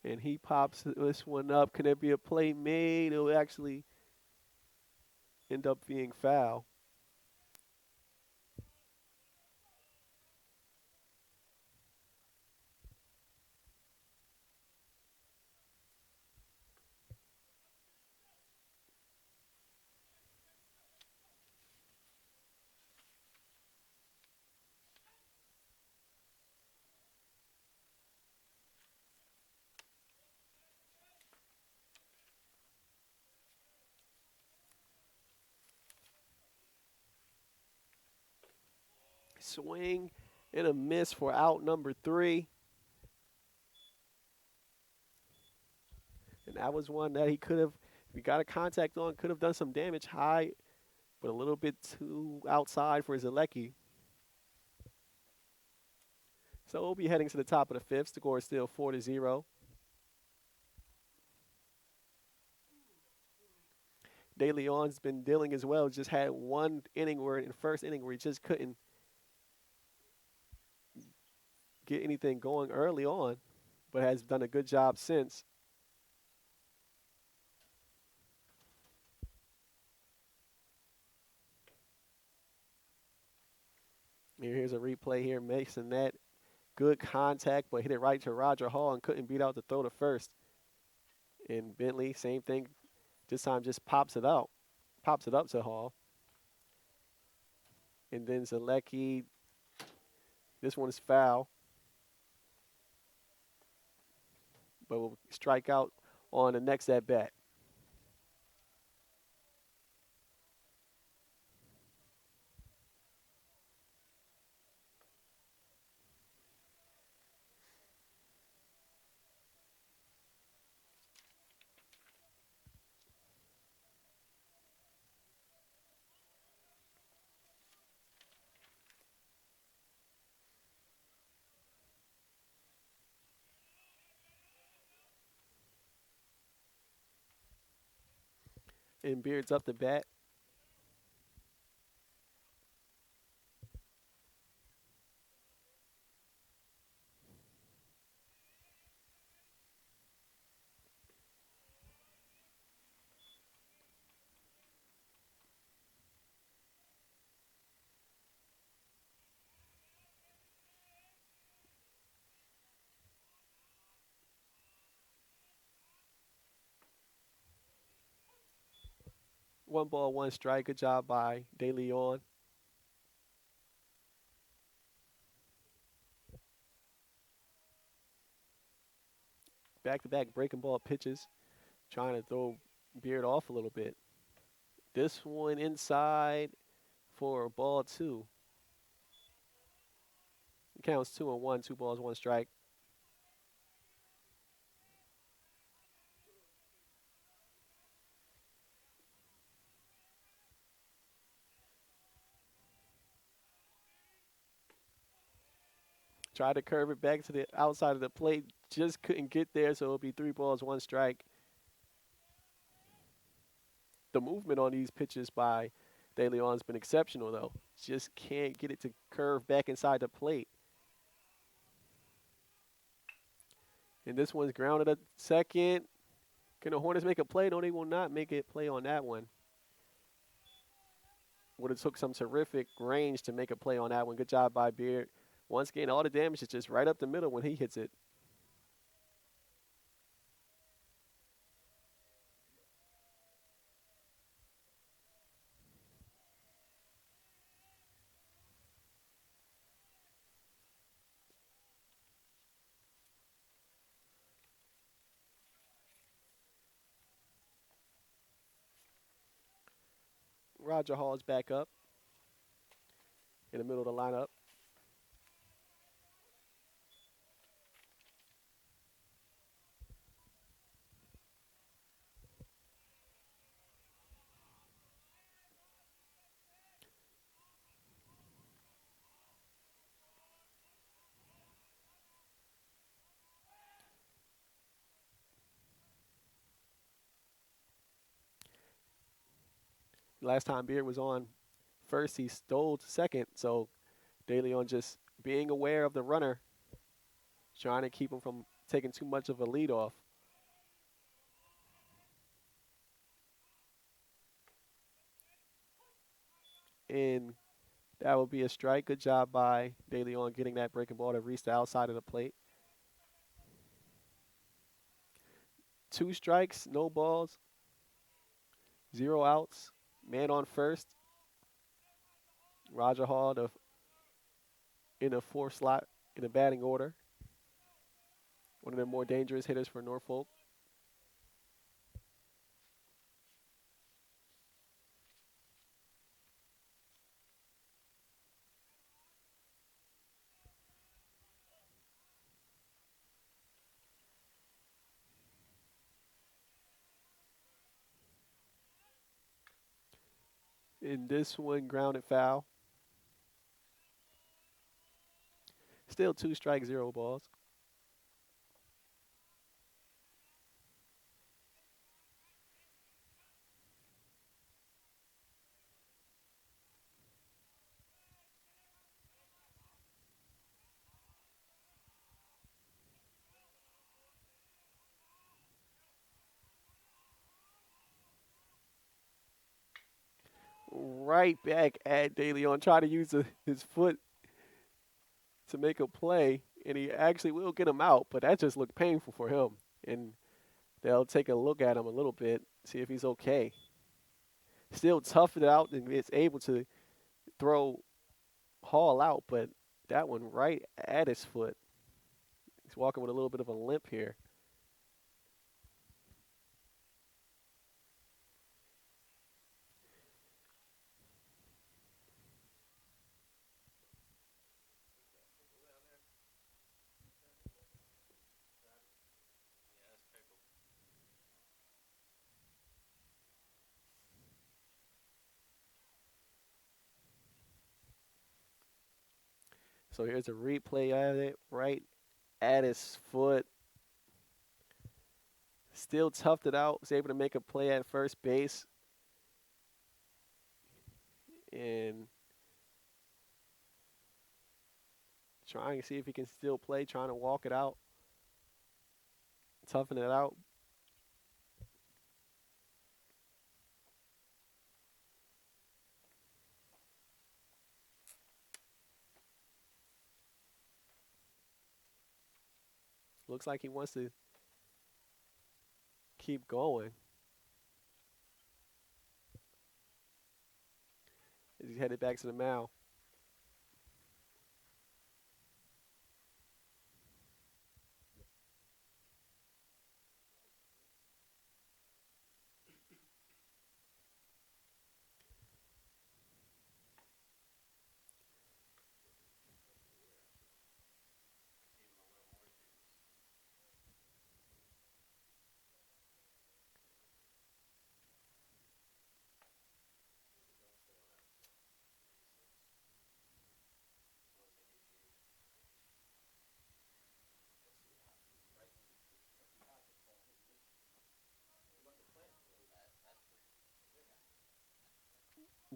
And he pops this one up. Can there be a play made? It'll actually end up being foul. Swing and a miss for out number 3. And that was one that he could have, if he got a contact on, could have done some damage high, but a little bit too outside for Zelecki. So we'll be heading to the top of the 5th. Score is still 4-0. De Leon's been dealing as well. Just had one inning where in the first inning where he just couldn't get anything going early on, but has done a good job since. Here's a replay here. Masonette, good contact, but hit it right to Roger Hall and couldn't beat out the throw to first. And Bentley, same thing. This time just pops it up to Hall. And then Zelecki, this one is foul, but will strike out on the next at bat. And Beard's up the bat. One ball, one strike. Good job by De Leon. Back-to-back breaking ball pitches. Trying to throw Beard off a little bit. This one inside for ball two. It counts 2-1, 2 balls, one strike. Tried to curve it back to the outside of the plate. Just couldn't get there, so it'll be 3 balls, one strike. The movement on these pitches by De Leon's been exceptional, though. Just can't get it to curve back inside the plate. And this one's grounded at second. Can the Hornets make a play? No, they will not make a play on that one. Would have took some terrific range to make a play on that one. Good job by Beard. Once again, all the damage is just right up the middle when he hits it. Roger Hall is back up in the middle of the lineup. Last time Beard was on first, he stole to second. So De Leon just being aware of the runner, trying to keep him from taking too much of a lead off. And that would be a strike. Good job by De Leon getting that breaking ball to reach the outside of the plate. 2 strikes, no balls, 0 outs. Man on first. Roger Hall in a 4th slot in the batting order. One of the more dangerous hitters for Norfolk. In this one, grounded foul. Still 2 strikes, 0 balls. Right back at De Leon, trying to use his foot to make a play, and he actually will get him out, but that just looked painful for him. And they'll take a look at him a little bit, see if he's okay. Still toughed it out and is able to throw Hall out, but that one right at his foot. He's walking with a little bit of a limp here. So here's a replay of it right at his foot. Still toughed it out. Was able to make a play at first base. and trying to see if he can still play, trying to walk it out, toughen it out. Looks like he wants to keep going. He's headed back to the mound.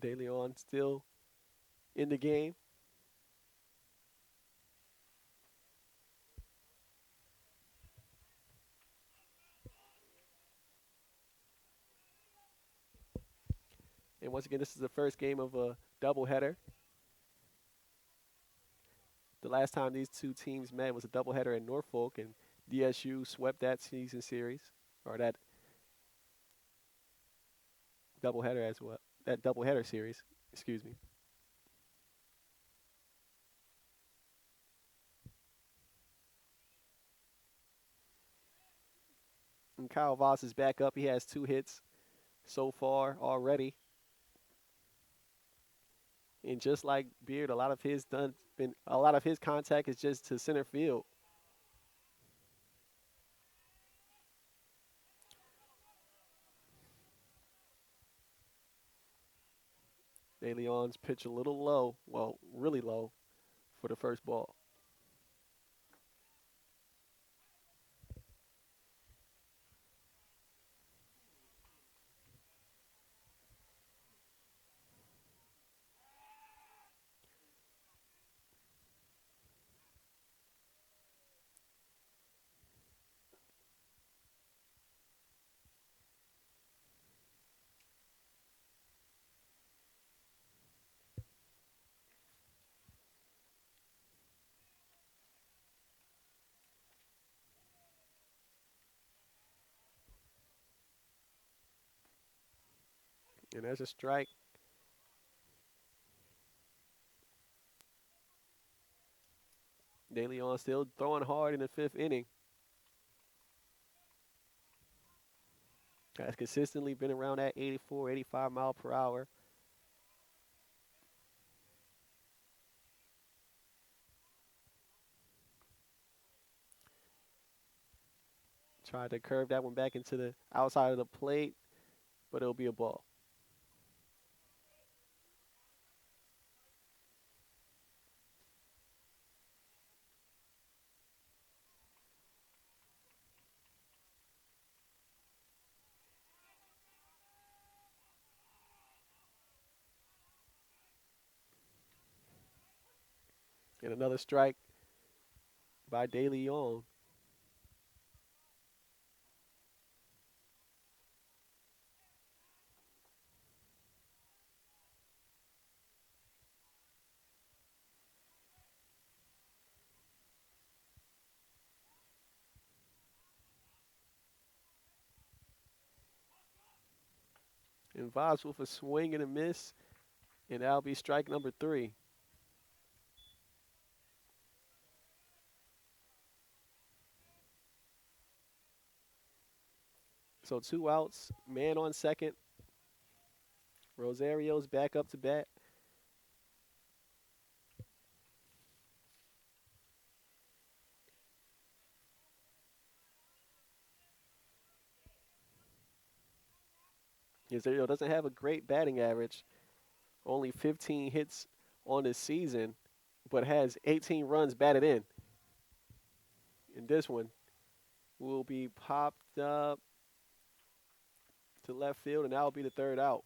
De Leon still in the game. And once again, this is the first game of a doubleheader. The last time these two teams met was a doubleheader in Norfolk, and DSU swept that season series, or that doubleheader as well. That doubleheader series, excuse me. And Kyle Voss is back up. He has 2 hits so far already. And just like Beard, a lot of his contact is just to center field. De Leon's pitch a little low, well, really low for the first ball. And there's a strike. De Leon still throwing hard in the 5th inning. Has consistently been around that 84, 85 mile per hour. Tried to curve that one back into the outside of the plate, but it'll be a ball. And another strike by De Leon. And Vibes with a swing and a miss, and that'll be strike number 3. So 2 outs, man on second. Rosario's back up to bat. Rosario doesn't have a great batting average, only 15 hits on the season, but has 18 runs batted in. And this one will be popped up to left field, and that'll be the 3rd out.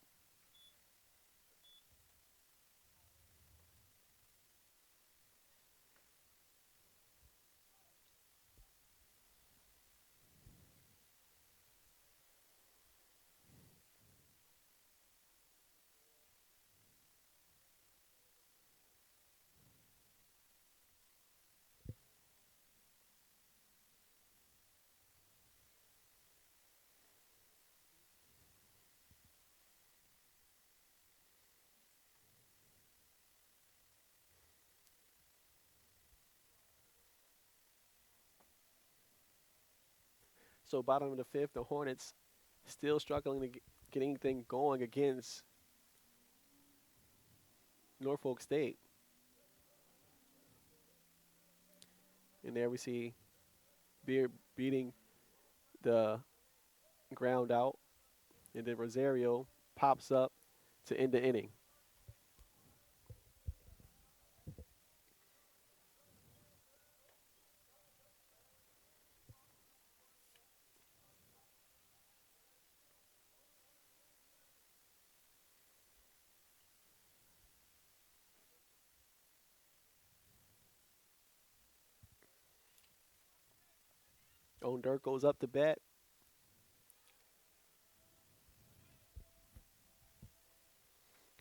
So bottom of the fifth, the Hornets still struggling to get anything going against Norfolk State. And there we see Beard beating the ground out. And then Rosario pops up to end the inning. Owen Dirk goes up to bat.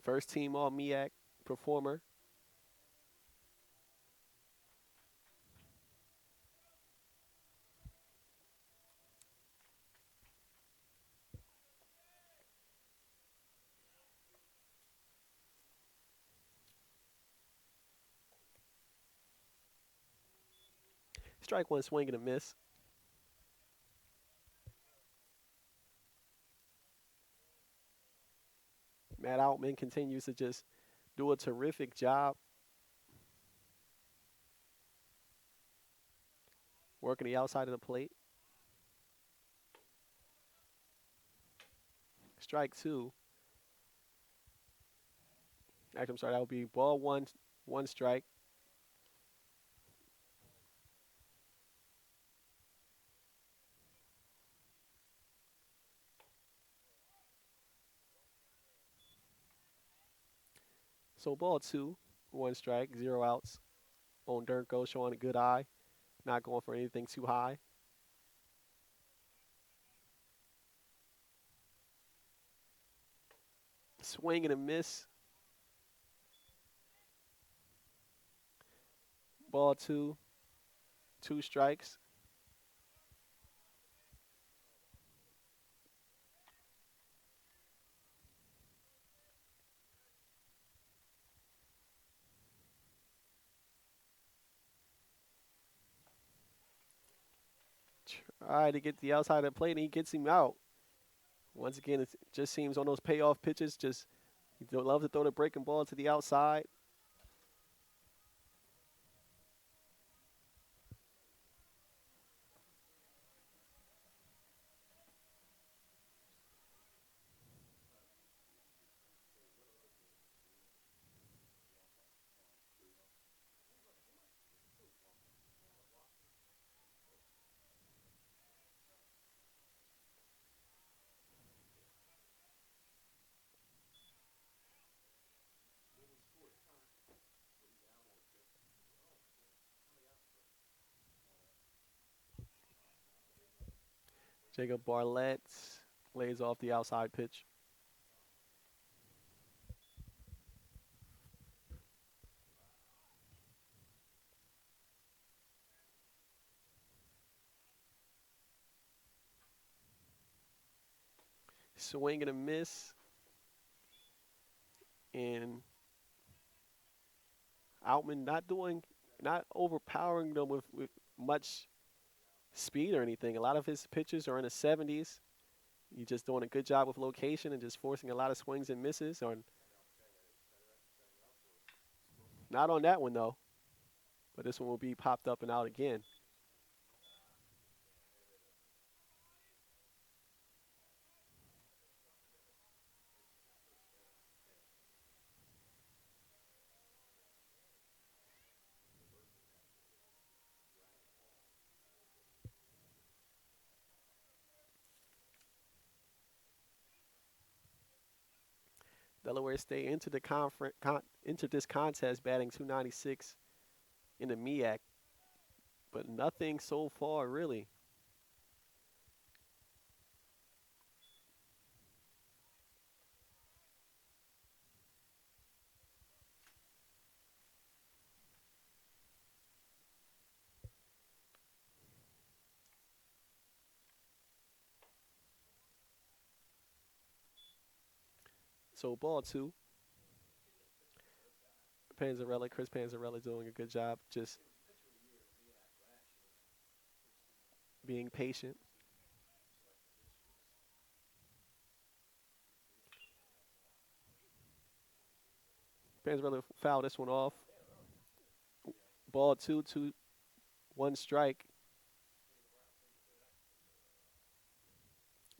First team All MEAC performer. Strike one, swing and a miss. Matt Outman continues to just do a terrific job working the outside of the plate. Strike two. Actually, I'm sorry, that would be ball one, one strike. So ball two, one strike, 0 outs. On Durnko showing a good eye, not going for anything too high. Swing and a miss. Ball two, 2 strikes. Try to get the outside of the plate, and he gets him out. Once again, it just seems on those payoff pitches, just he love to throw the breaking ball to the outside. Jacob Barlett lays off the outside pitch. Swing and a miss. And Outman not overpowering them with much speed or anything. A lot of his pitches are in the 70s. He's just doing a good job with location and just forcing a lot of swings and misses. Not on that one, though. But this one will be popped up and out again. Delaware State into this contest batting 296 in the MEAC, but nothing so far really. So ball two. Chris Panzarella doing a good job just being patient. Panzerella foul this one off. Ball 2, 1 strike.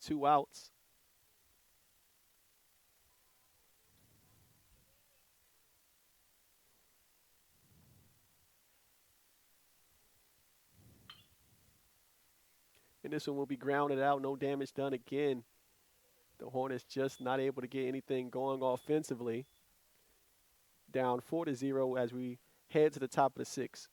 2 outs. And this one will be grounded out. No damage done again. The Hornets just not able to get anything going offensively. Down 4-0 as we head to the top of the 6th.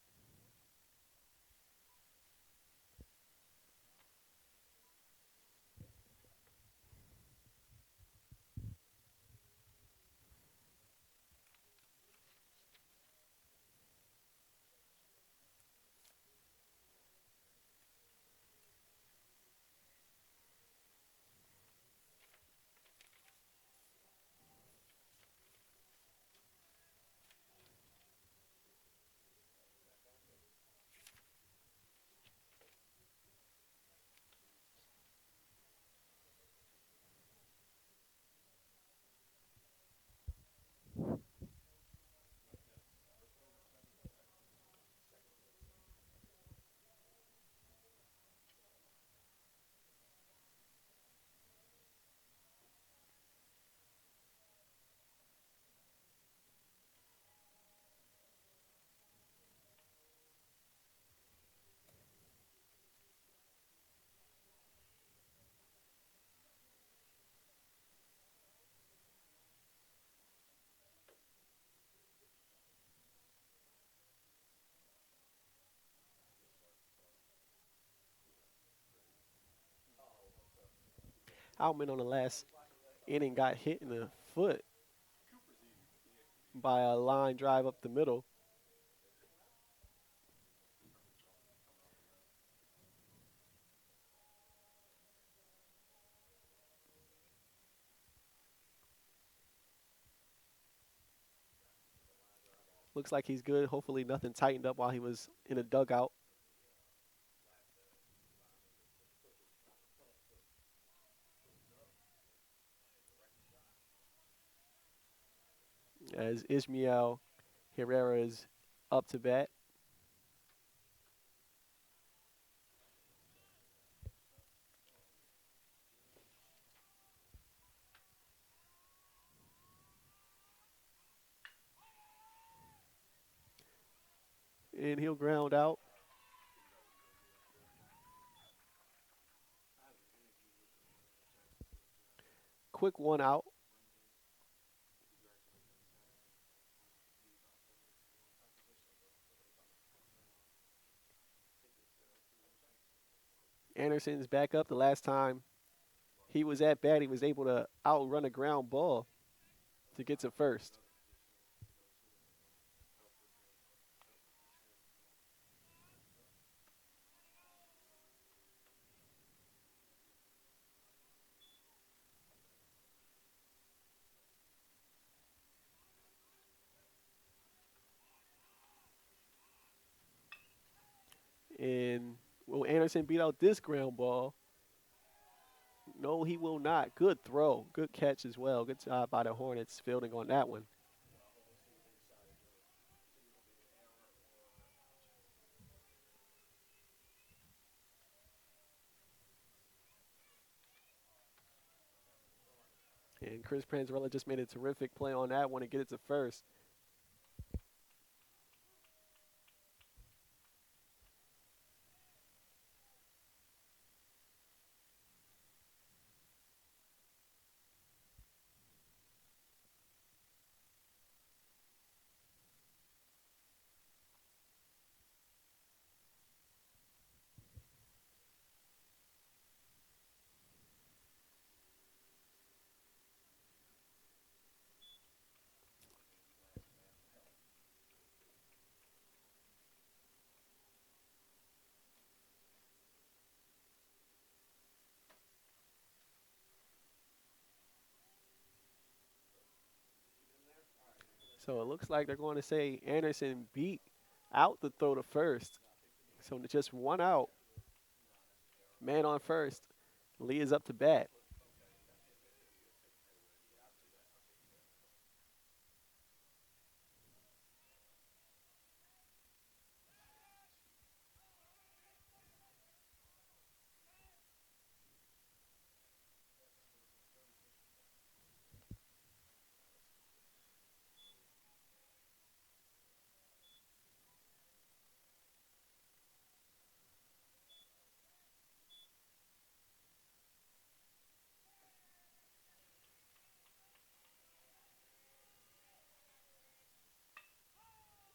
Outman on the last inning got hit in the foot by a line drive up the middle. Looks like he's good. Hopefully nothing tightened up while he was in a dugout. As Ismael Herrera is up to bat. And he'll ground out. Quick 1 out. Anderson's back up. The last time he was at bat, he was able to outrun a ground ball to get to first. And will Anderson beat out this ground ball? No, he will not. Good throw. Good catch as well. Good job by the Hornets fielding on that one. And Chris Panzarella just made a terrific play on that one to get it to first. So it looks like they're going to say Anderson beat out the throw to first. So just 1 out. Man on first. Lee is up to bat.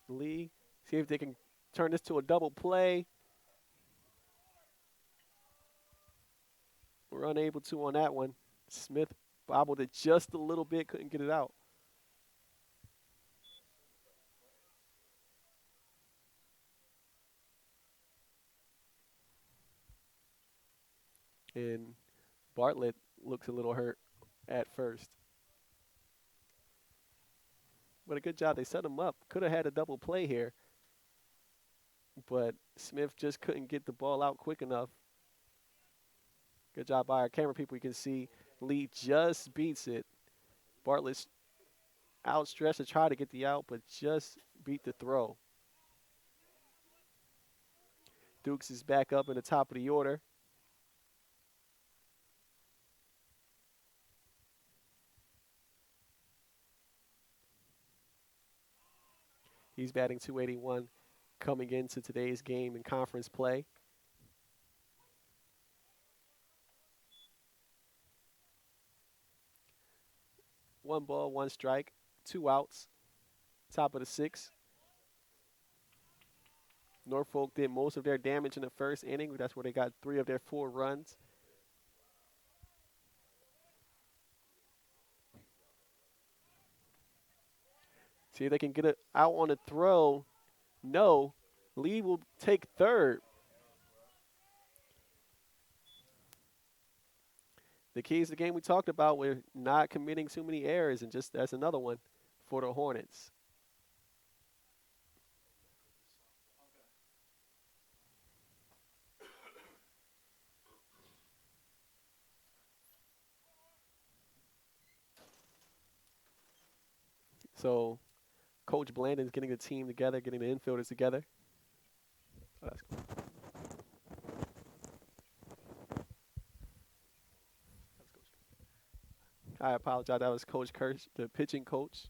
Lee, see if they can turn this to a double play. We're unable to on that one. Smith bobbled it just a little bit, couldn't get it out. And Bartlett looks a little hurt at first. But a good job. They set him up. Could have had a double play here. But Smith just couldn't get the ball out quick enough. Good job by our camera people. You can see Lee just beats it. Bartlett's outstretched to try to get the out, but just beat the throw. Dukes is back up in the top of the order. He's batting .281 coming into today's game in conference play. One ball, one strike, 2 outs. Top of the 6th. Norfolk did most of their damage in the first inning. That's where they got 3 of their 4 runs. See if they can get it out on the throw. No. Lee will take third. The keys to the game we talked about were not committing too many errors, and just that's another one for the Hornets. So Coach Blandon's getting the team together, getting the infielders together. Oh, that's cool. I apologize. That was Coach Kirsch, the pitching coach.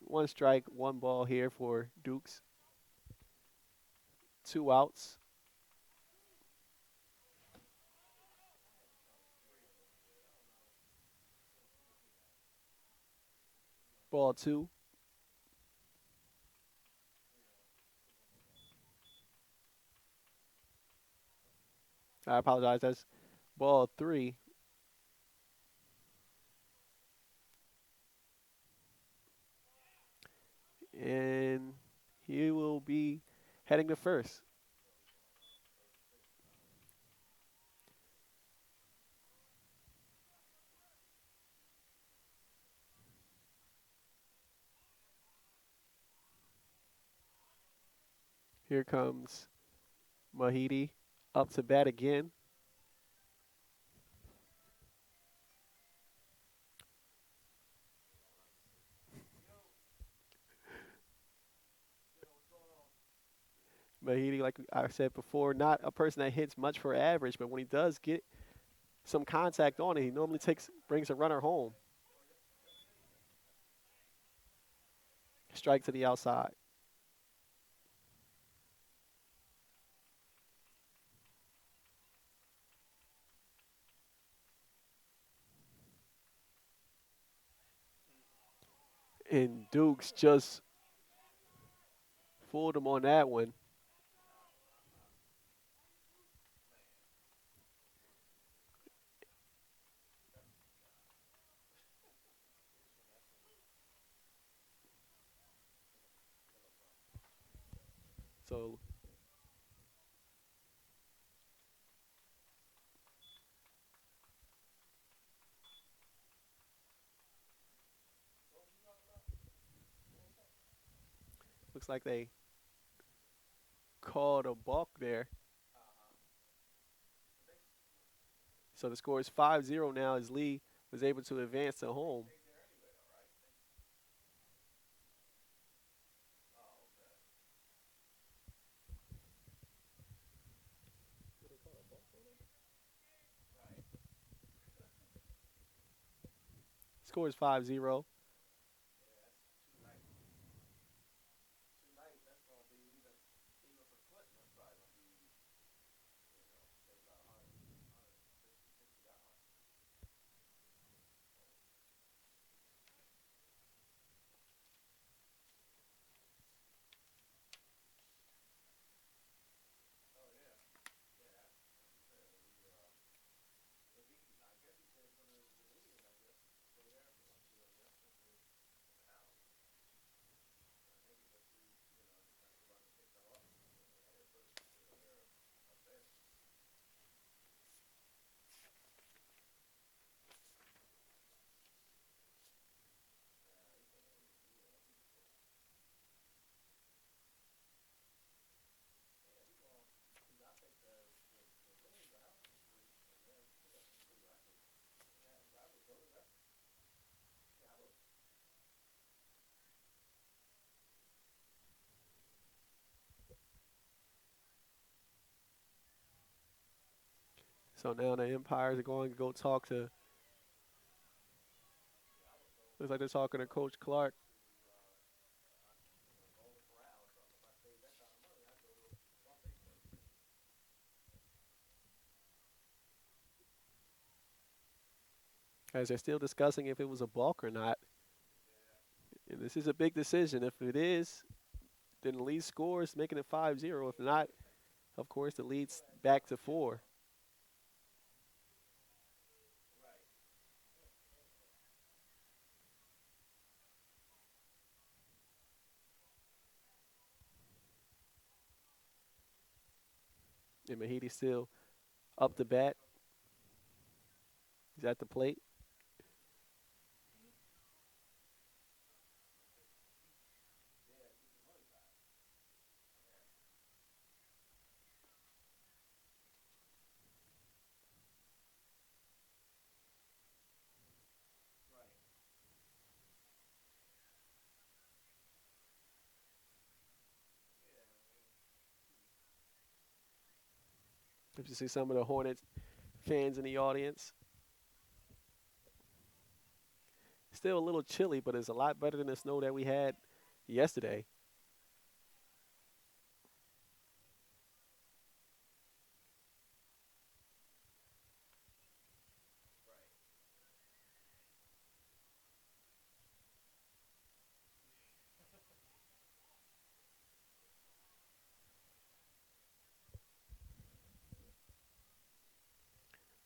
One strike, one ball here for Dukes. 2 outs. Ball 2. I apologize. That's ball 3. And he will be heading to first. Here comes Mahidi up to bat again. Mahidi, like I said before, not a person that hits much for average, but when he does get some contact on it, he normally brings a runner home. Strike to the outside. And Dukes just fooled him on that one. So Looks like they called a balk there. So the score is 5-0 now as Lee was able to advance to home. Score is 5-0. So now the Empires are going to go talk to, looks like they're talking to Coach Clark. As they're still discussing if it was a balk or not. And this is a big decision. If it is, then the lead scores, making it 5-0. If not, of course, the lead's back to 4. And Mahidi still up the bat. He's at the plate. If you see some of the Hornets fans in the audience. Still a little chilly, but it's a lot better than the snow that we had yesterday.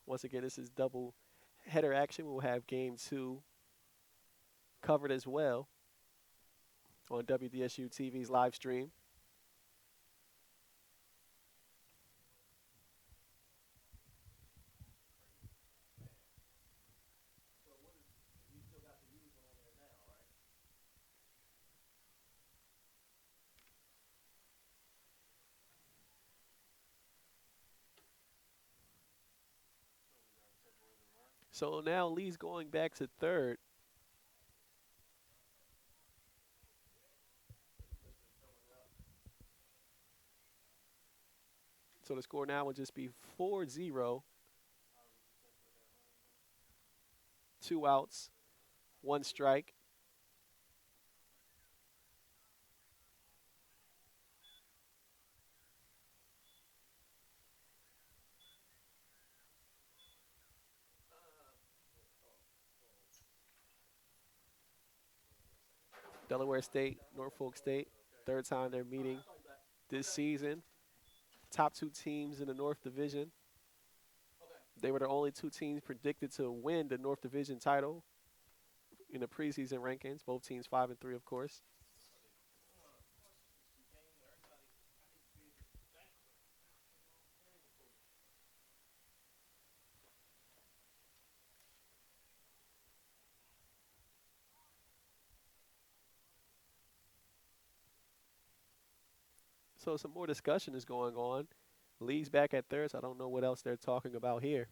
Once again, this is double header action. We'll have game 2 covered as well on WDSU-TV's live stream. So now Lee's going back to third. So the score now will just be 4-0. 2 outs, 1 strike. Delaware State, Norfolk State, third time they're meeting this season. Top 2 teams in the North Division. They were the only 2 teams predicted to win the North Division title in the preseason rankings. Both teams 5-3, of course. So some more discussion is going on. Lee's back at third, so I don't know what else they're talking about here.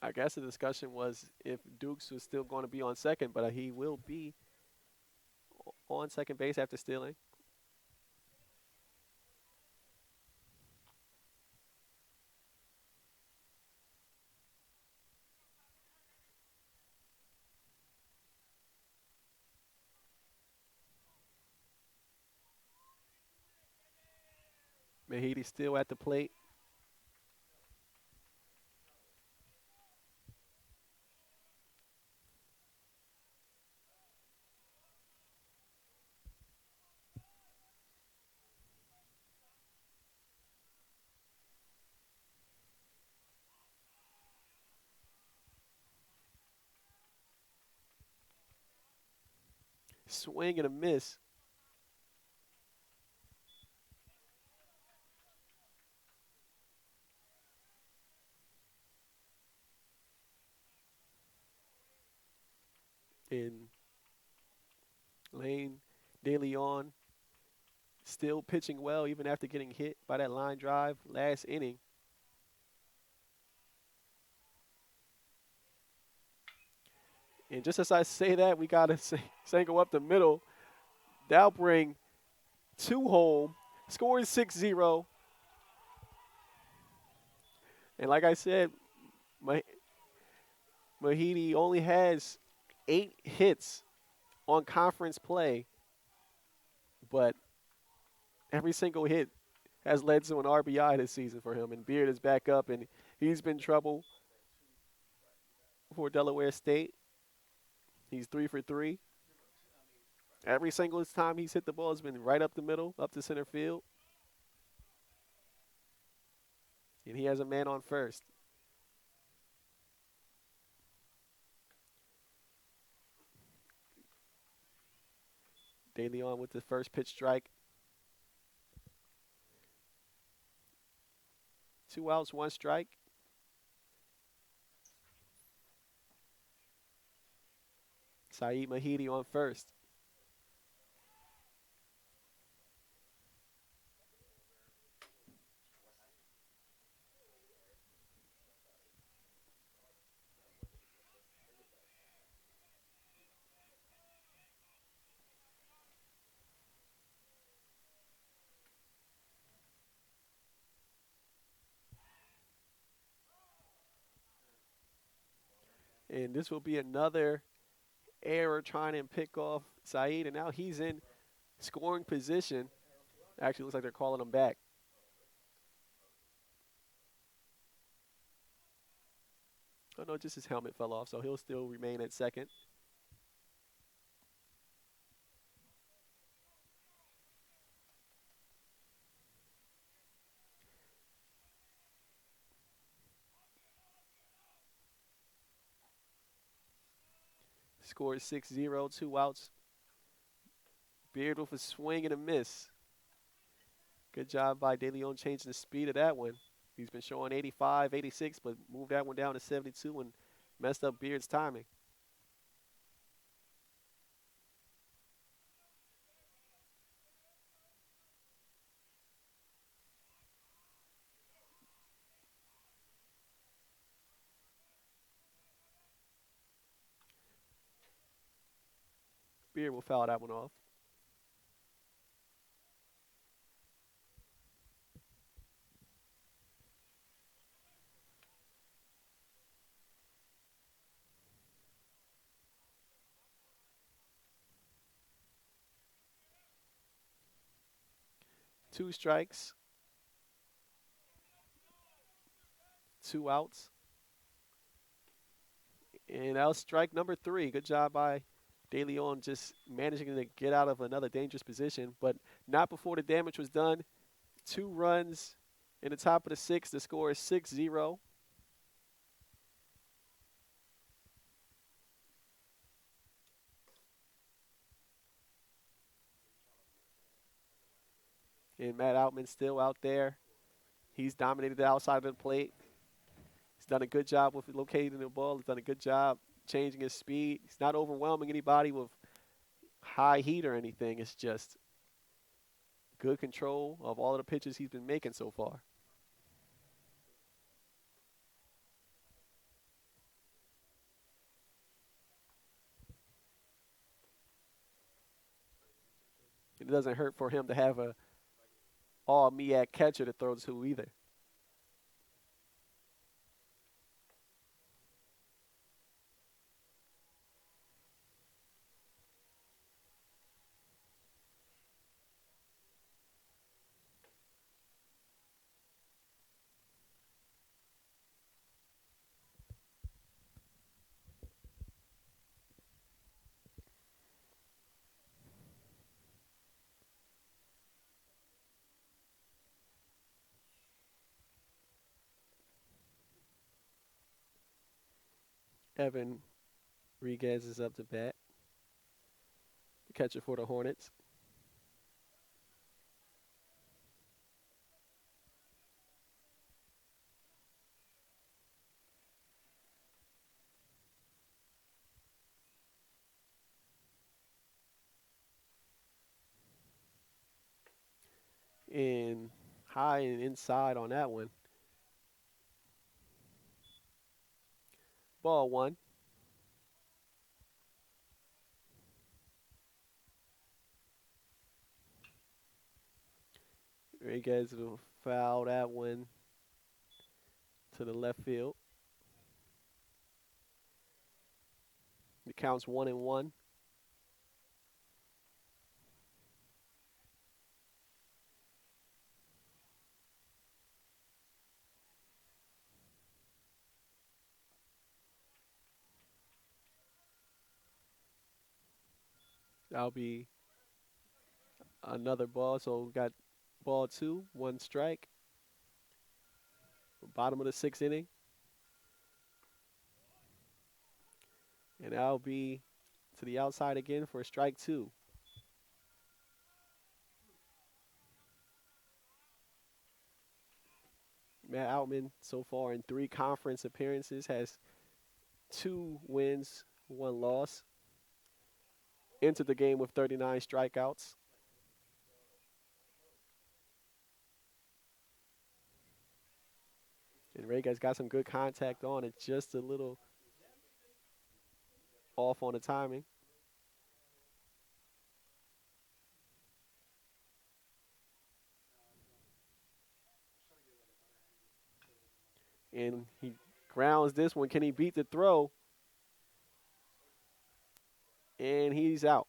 I guess the discussion was if Dukes was still going to be on second, but he will be on second base after stealing. Mahidi still at the plate. Swing and a miss. In Lane De Leon still pitching well even after getting hit by that line drive last inning. And just as I say that, we got to single up the middle. That'll bring two home. Score is 6-0. And like I said, Mahidi only has 8 hits on conference play, but every single hit has led to an RBI this season for him. And Beard is back up, and he's been trouble for Delaware State. He's 3 for 3. Every single time he's hit the ball has been right up the middle, up to center field. And he has a man on first. De Leon with the first pitch strike. 2 outs, 1 strike. Saeed Mahidi on first. And this will be another error trying to pick off Saeed. And now he's in scoring position. Actually, looks like they're calling him back. Oh, no, just his helmet fell off, so he'll still remain at second. Score is 6-0, 2 outs. Beard with a swing and a miss. Good job by De Leon changing the speed of that one. He's been showing 85, 86, but moved that one down to 72 and messed up Beard's timing. Beard will foul that one off. Two strikes, 2 outs. And that was strike number 3. Good job by De Leon just managing to get out of another dangerous position, but not before the damage was done. 2 runs in the top of the 6th. The score is 6-0. And Matt Outman still out there. He's dominated the outside of the plate. He's done a good job with locating the ball. He's done a good job changing his speed. He's not overwhelming anybody with high heat or anything. It's just good control of all of the pitches he's been making so far. It doesn't hurt for him to have a all MEAC catcher to throw to either. Evan Riguez is up to bat, the catcher for the Hornets. And high and inside on that one. Ball one. Riguez will foul that one to the left field. It counts 1-1. That'll be another ball. So we got ball two, one strike. Bottom of the sixth inning. And that'll be to the outside again for strike two. Matt Outman so far in 3 conference appearances has 2 wins, 1 loss. Entered the game with 39 strikeouts. And Riguez got some good contact on it, just a little off on the timing. And he grounds this one. Can he beat the throw? And he's out.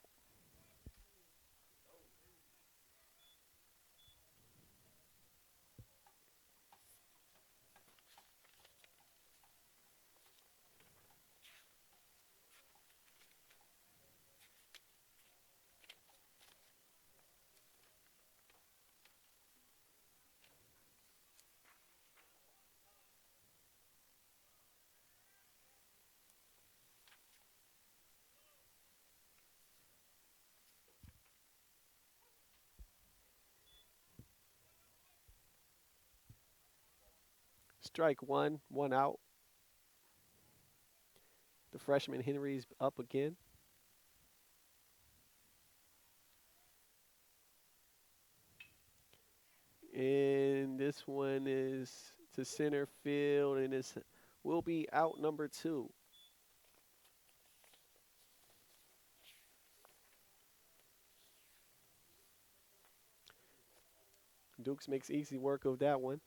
Strike one, 1 out. The freshman Henry's up again. And this one is to center field, and this will be out number 2. Dukes makes easy work of that one.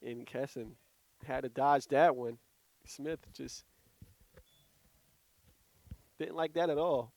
And Kesson had to dodge that one. Smith just didn't like that at all.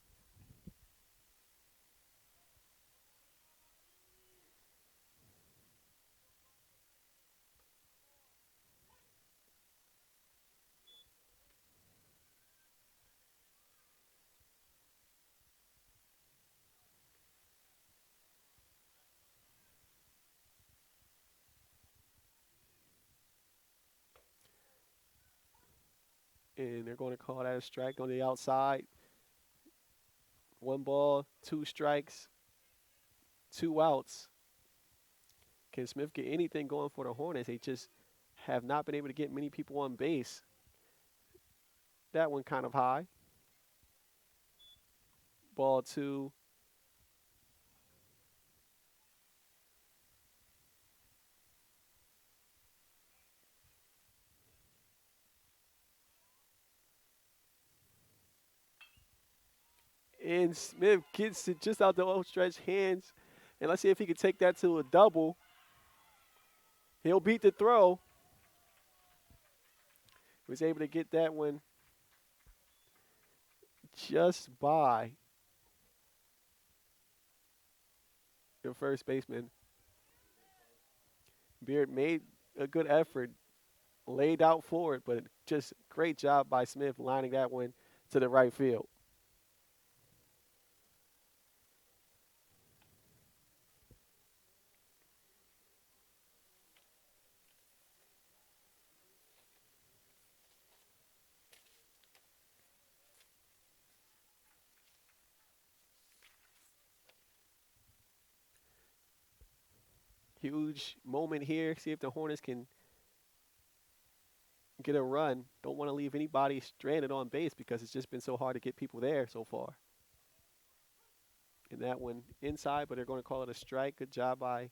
and they're going to call that a strike on the outside. 1 ball, 2 strikes, 2 outs. Can Smith get anything going for the Hornets? They just have not been able to get many people on base. That one kind of high. Ball 2. And Smith gets it just out the outstretched hands. And let's see if he can take that to a double. He'll beat the throw. Was able to get that one just by the first baseman. Beard made a good effort, laid out for it, but just great job by Smith lining that one to the right field. Huge moment here. See if the Hornets can get a run. Don't want to leave anybody stranded on base because it's just been so hard to get people there so far. And that one inside, but they're going to call it a strike. Good job by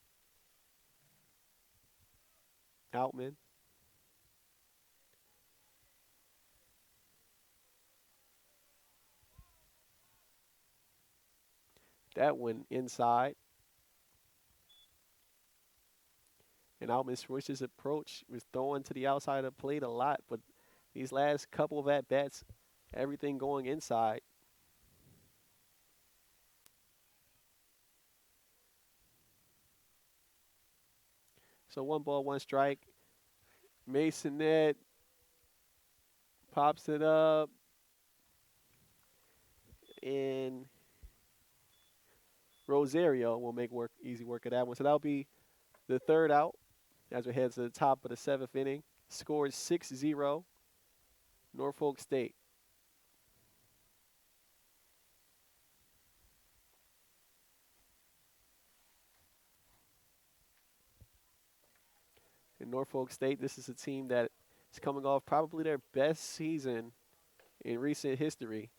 Outman. That one inside. And Outman switched his approach, was throwing to the outside of the plate a lot, but these last couple of at-bats, everything going inside. So 1 ball, 1 strike. Masonette pops it up. And Rosario will make easy work of that one. So that'll be the third out as we head to the top of the 7th inning. Scores 6-0, Norfolk State. In Norfolk State, this is a team that is coming off probably their best season in recent history.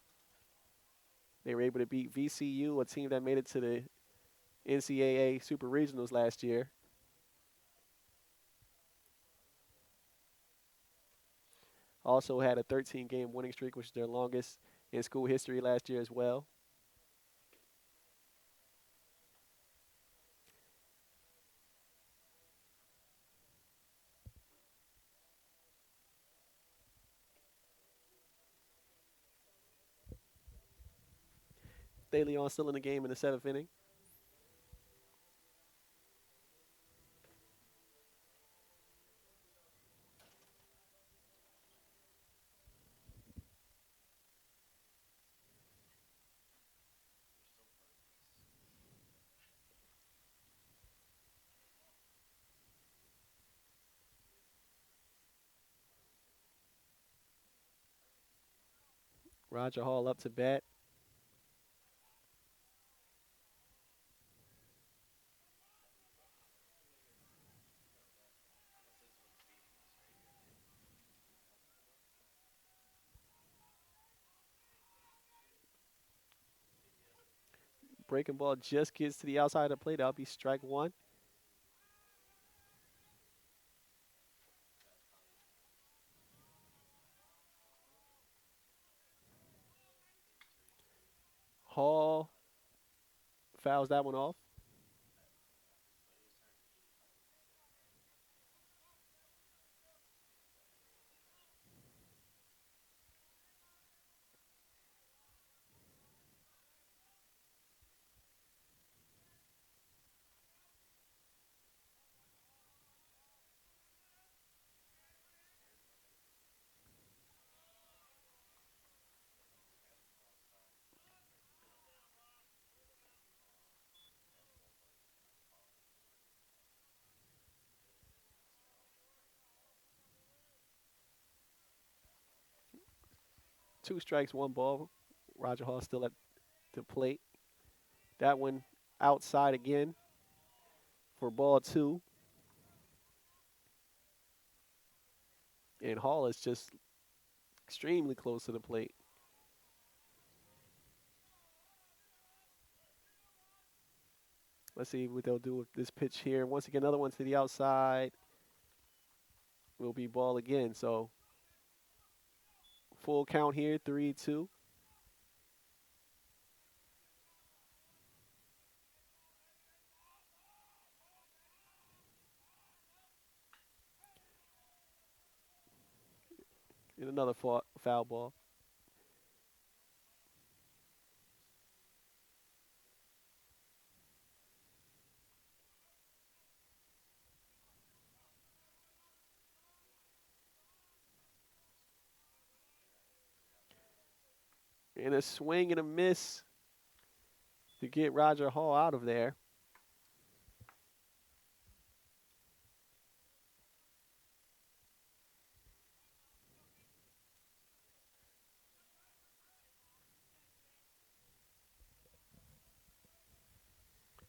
They were able to beat VCU, a team that made it to the NCAA Super Regionals last year. Also had a 13-game winning streak, which is their longest in school history last year as well. De Leon still in the game in the 7th inning. Roger Hall up to bat. Breaking ball just gets to the outside of the plate. That'll be strike 1. Hall fouls that one off. 2 strikes, 1 ball. Roger Hall still at the plate. That one outside again for ball 2. And Hall is just extremely close to the plate. Let's see what they'll do with this pitch here. Once again, another one to the outside will be ball again. So full count here, 3-2. And another foul ball. And a swing and a miss to get Roger Hall out of there.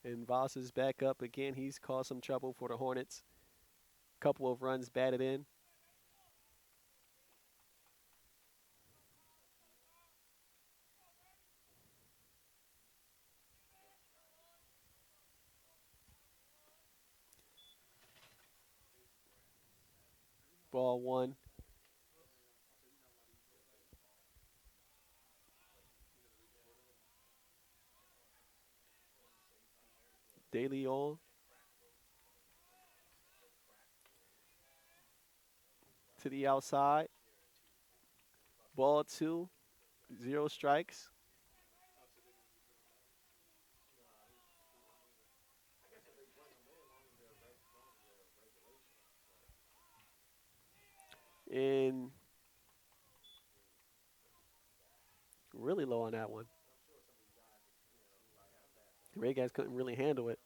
And Voss is back up again. He's caused some trouble for the Hornets. Couple of runs batted in. Ball 1. De Leon to the outside. Ball 2. 0 strikes. And really low on that one. The Ray guys couldn't really handle it.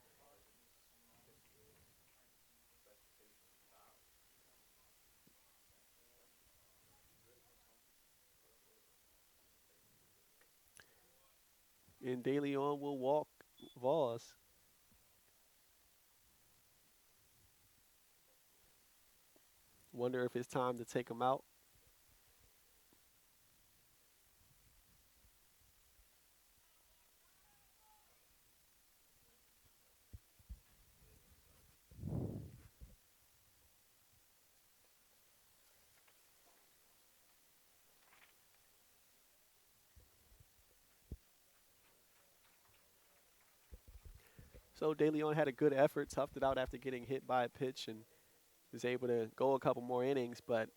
And De Leon will walk Voss. Wonder if it's time to take him out. So De Leon had a good effort, toughed it out after getting hit by a pitch, and was able to go a couple more innings, but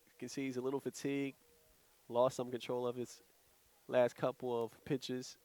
you can see he's a little fatigued, lost some control of his last couple of pitches.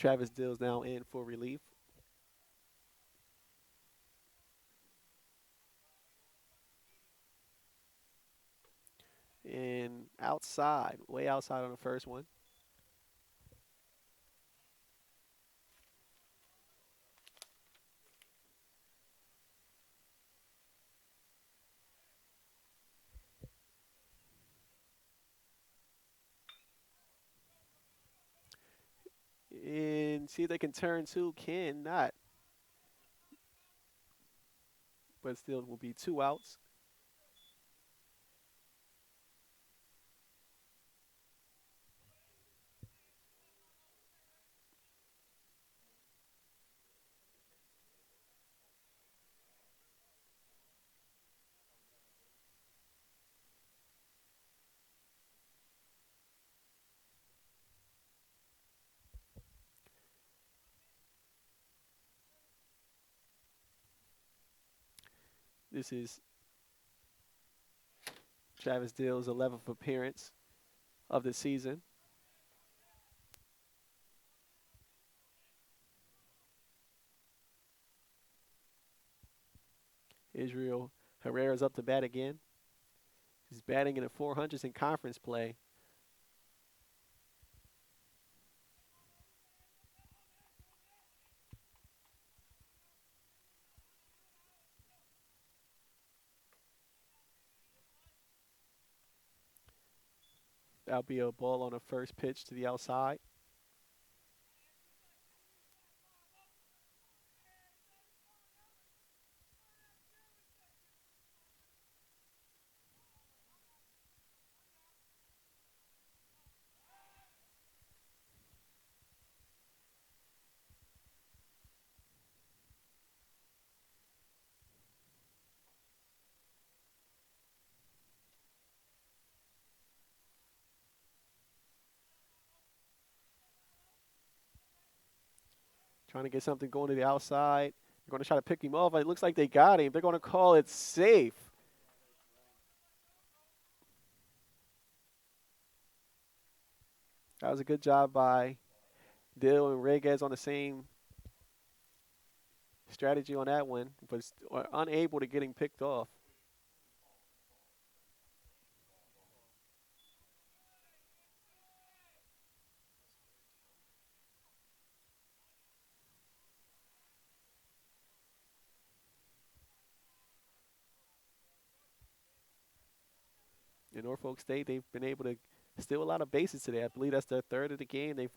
Travis Dill's now in for relief. And outside, way outside on the first one. And see if they can turn two. Cannot. But still will be 2 outs. This is Travis Dill's 11th appearance of the season. Israel Herrera's up to bat again. He's batting in the 400s in conference play. That'll be a ball on the first pitch to the outside. Trying to get something going to the outside. They're going to try to pick him off. It looks like they got him. They're going to call it safe. That was a good job by Dill and Reguez on the same strategy on that one, but unable to get him picked off. In Norfolk State, they've been able to steal a lot of bases today. I believe that's their third of the game. They've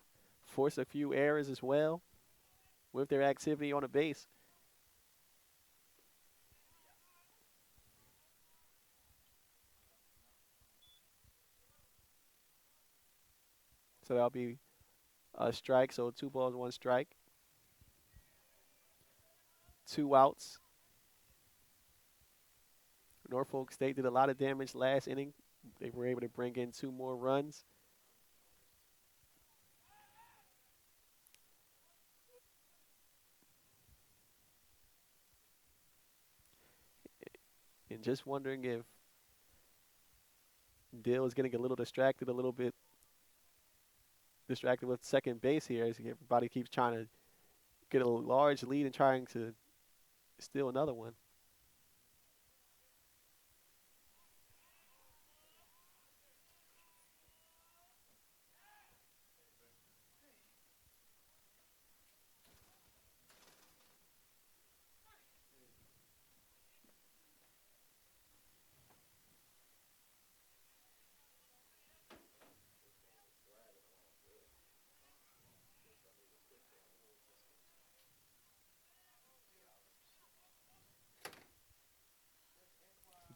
forced a few errors as well with their activity on the base. So that'll be a strike. So 2 balls, 1 strike. 2 outs. Norfolk State did a lot of damage last inning. They were able to bring in 2 more runs. And just wondering if Dill is getting a little distracted, with second base here as everybody keeps trying to get a large lead and trying to steal another one.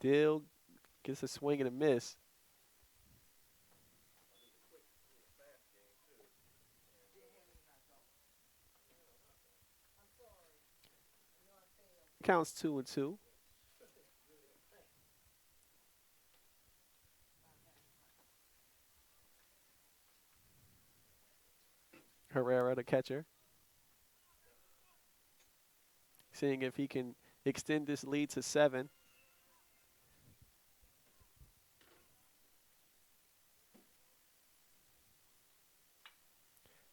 Dill gets a swing and a miss. Counts 2-2. Herrera, the catcher, seeing if he can extend this lead to 7.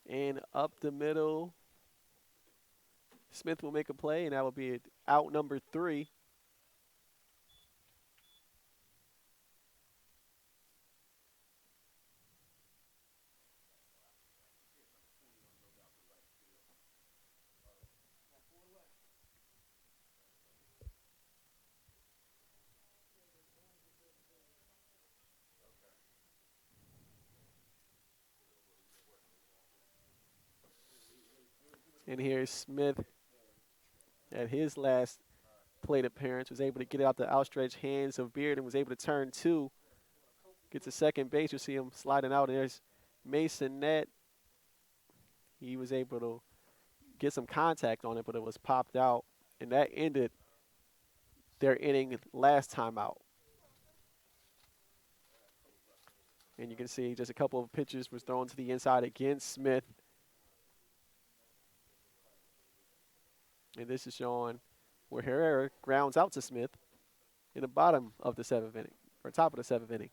And up the middle, Smith will make a play, and that will be out number 3. And here's Smith at his last plate appearance, was able to get it out the outstretched hands of Beard and was able to turn 2. Gets to second base. You see him sliding out. There's Mason Net. He was able to get some contact on it, but it was popped out. And that ended their inning last time out. And you can see just a couple of pitches was thrown to the inside against Smith. And this is showing where Herrera grounds out to Smith in the bottom of the 7th inning, or top of the 7th inning.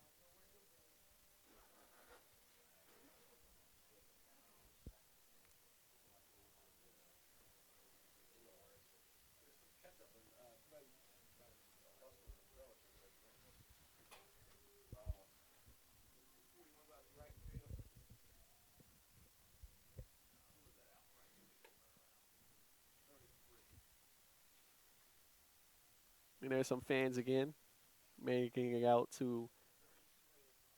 And there's some fans again making it out to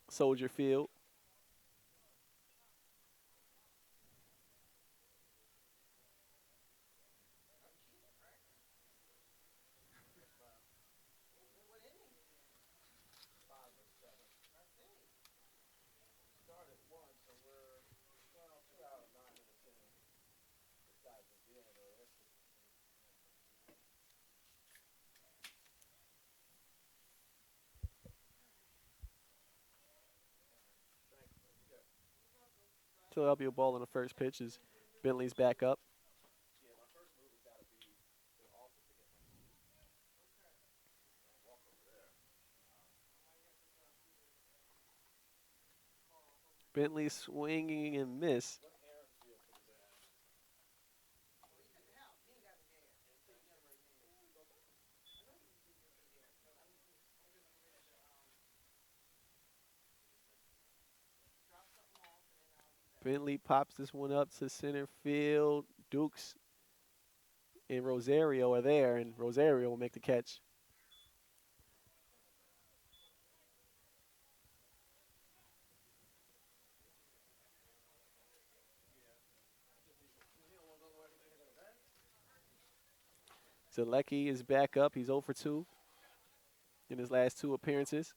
Soldier Field. Philadelphia ball on the first pitch as Bentley's back up. Bentley swinging and miss. Bentley pops this one up to center field. Dukes and Rosario are there, and Rosario will make the catch. Zalecki is back up. He's 0 for 2 in his last 2 appearances.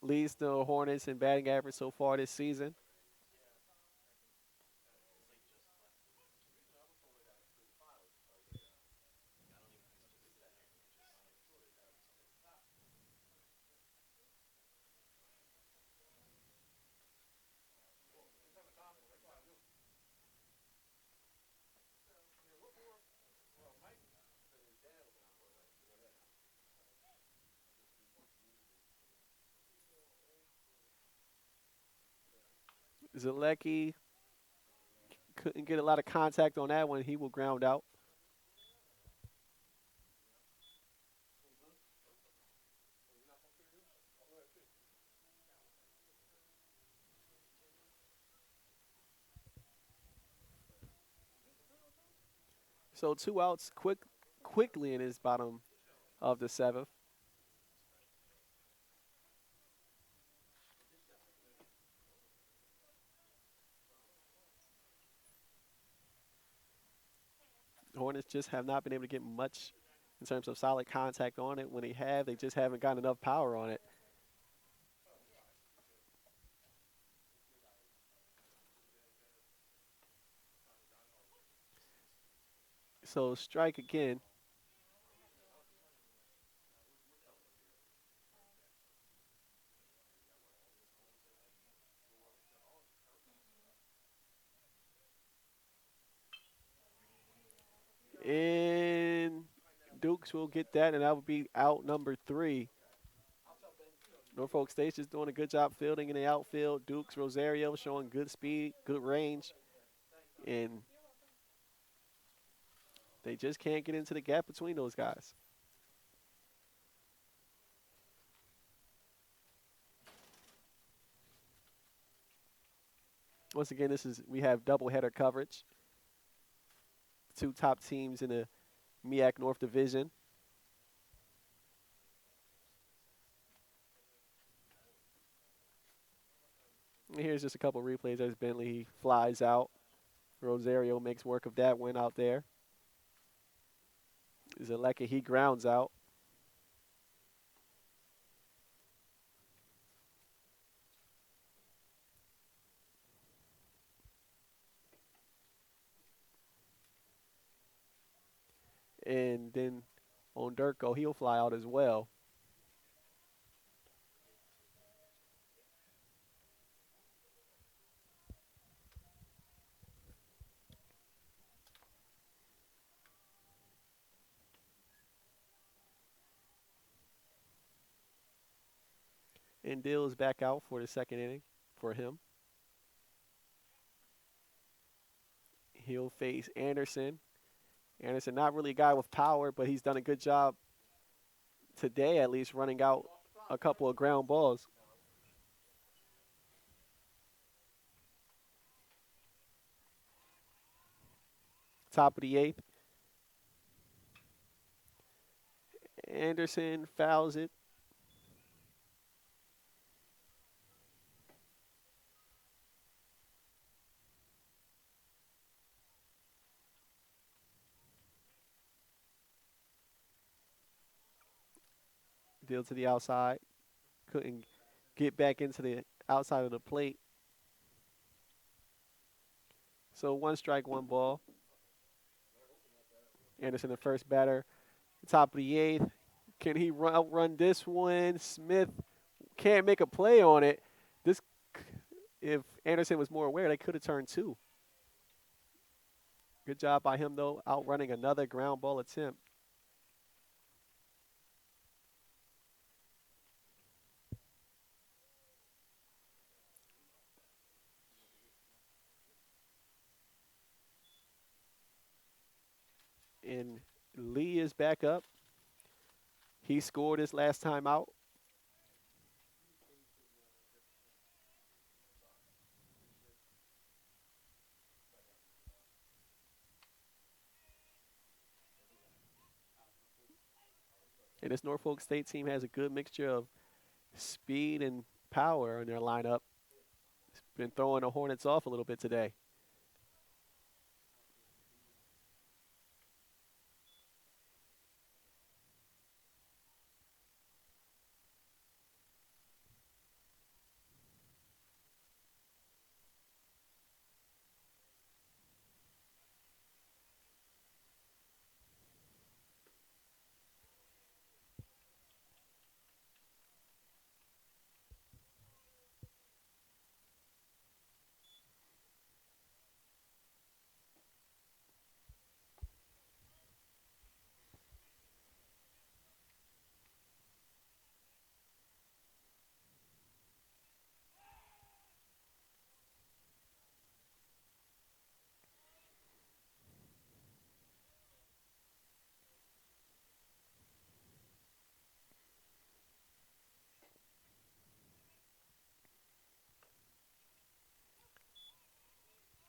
Leads the Hornets in batting average so far this season. Zalecki couldn't get a lot of contact on that one. He will ground out. So 2 outs quickly in his bottom of the 7th. Hornets just have not been able to get much in terms of solid contact on it. When they have, they just haven't got enough power on it. So strike again. And Dukes will get that, and that will be out number 3. Norfolk State's just doing a good job fielding in the outfield. Dukes, Rosario showing good speed, good range, and they just can't get into the gap between those guys. Once again, we have doubleheader coverage. Two top teams in the MEAC North Division. And here's just a couple replays as Bentley flies out. Rosario makes work of that one out there. Zaleka, he grounds out. And then on Durko, he'll fly out as well. And Dill is back out for the second inning for him. He'll face Anderson. Anderson, not really a guy with power, but he's done a good job today, at least, running out a couple of ground balls. Top of the eighth. Anderson fouls it. Deal to the outside. Couldn't get back into the outside of the plate. So 1 strike, 1 ball. Anderson, the first batter. Top of the eighth. Can he outrun this one? Smith can't make a play on it. This, if Anderson was more aware, they could have turned 2. Good job by him, though, outrunning another ground ball attempt. And Lee is back up. He scored his last time out. And this Norfolk State team has a good mixture of speed and power in their lineup. It's been throwing the Hornets off a little bit today.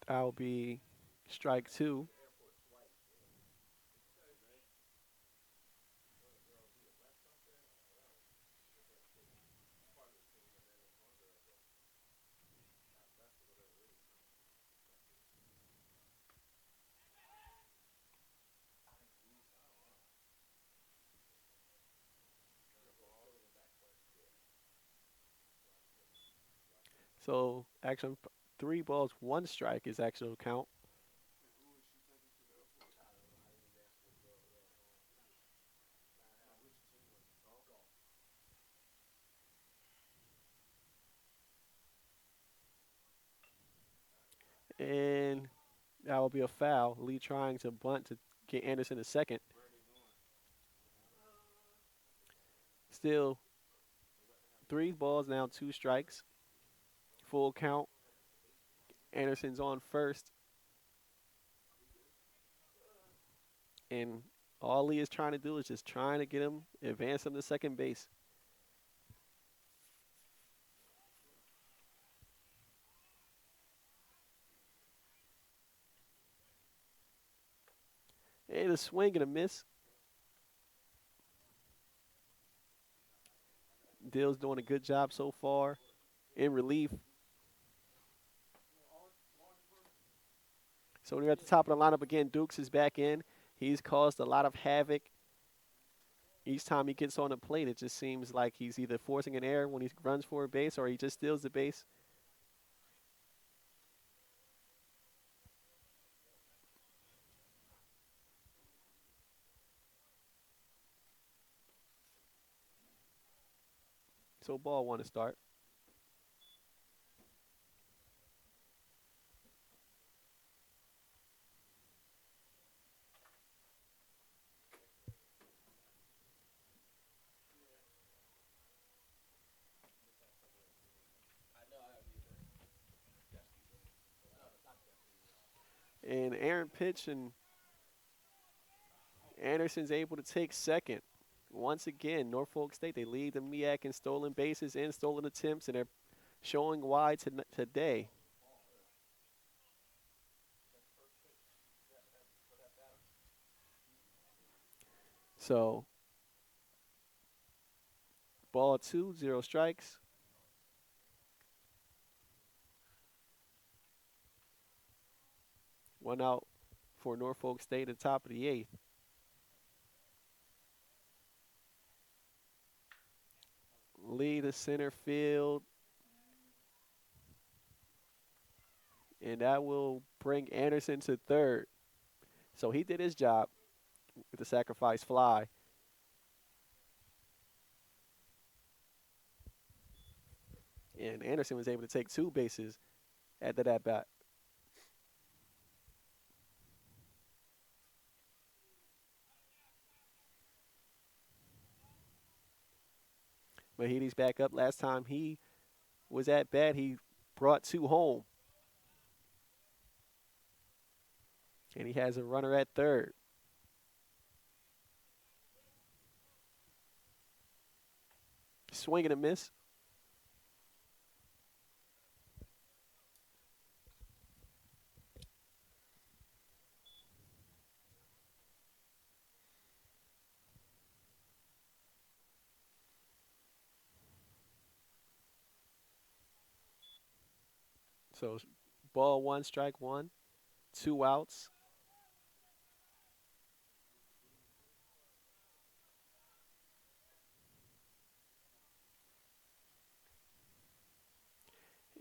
That'll be strike 2. So actually 3 balls, 1 strike is actual count. And that will be a foul. Lee trying to bunt to get Anderson a second. Still 3 balls, now 2 strikes. Full count. Anderson's on first. And all he is trying to do is just trying to get him, advance him to second base. And a swing and a miss. Dill's doing a good job so far in relief. So when you're at the top of the lineup again, Dukes is back in. He's caused a lot of havoc. Each time he gets on the plate, it just seems like he's either forcing an error when he runs for a base or he just steals the base. So ball 1 to start. And Aaron pitch and Anderson's able to take second. Once again, Norfolk State, they lead the MEAC in stolen bases and stolen attempts, and they're showing why today. So, ball 2, 0 strikes. One out for Norfolk State at the top of the 8th. Lead to center field. And that will bring Anderson to third. So he did his job with the sacrifice fly. And Anderson was able to take 2 bases at that at-bat. Mahidi's back up. Last time he was at bat, he brought 2 home. And he has a runner at third. Swing and a miss. So ball 1, strike 1, 2 outs.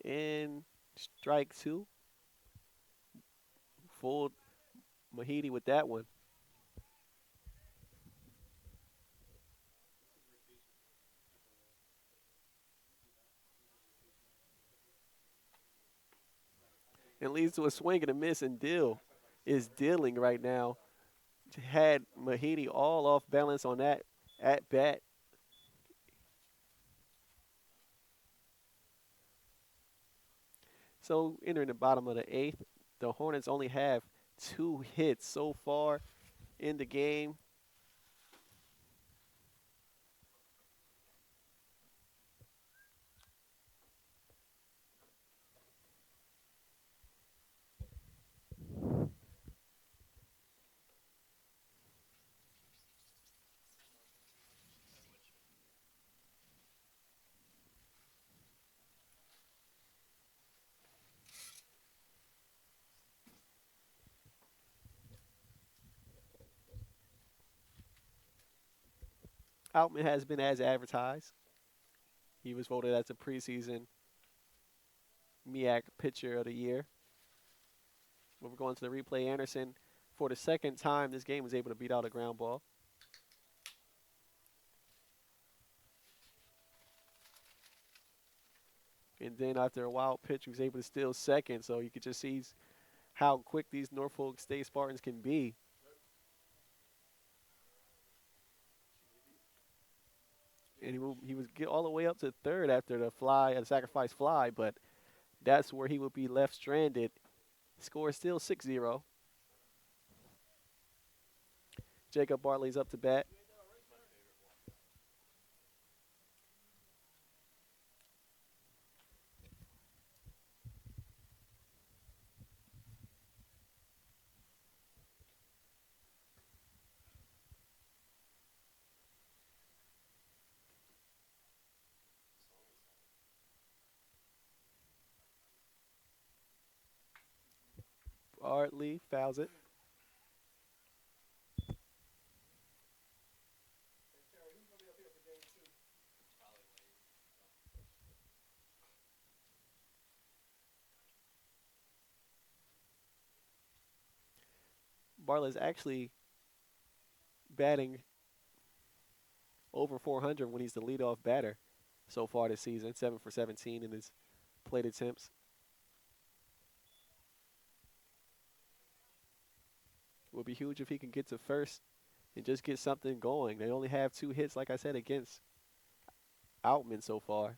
And strike 2. Full Mahidi with that one. It leads to a swing and a miss, and Dill is dealing right now. Had Mahidi all off balance on that at bat. So entering the bottom of the 8th, the Hornets only have 2 hits so far in the game. Outman has been as advertised. He was voted as the preseason MEAC Pitcher of the Year. When we're going to the replay, Anderson, for the second time this game, was able to beat out a ground ball. And then after a wild pitch, he was able to steal second. So you could just see how quick these Norfolk State Spartans can be. and he was get all the way up to third after the sacrifice fly, but that's where he would be left stranded. Score is still 6-0. Jacob Bartley's up to bat. Bartley fouls it. Bartley's actually batting over 400 when he's the leadoff batter so far this season. 7 for 17 in his plate attempts. It would be huge if he can get to first and just get something going. They only have 2 hits, like I said, against Outman so far.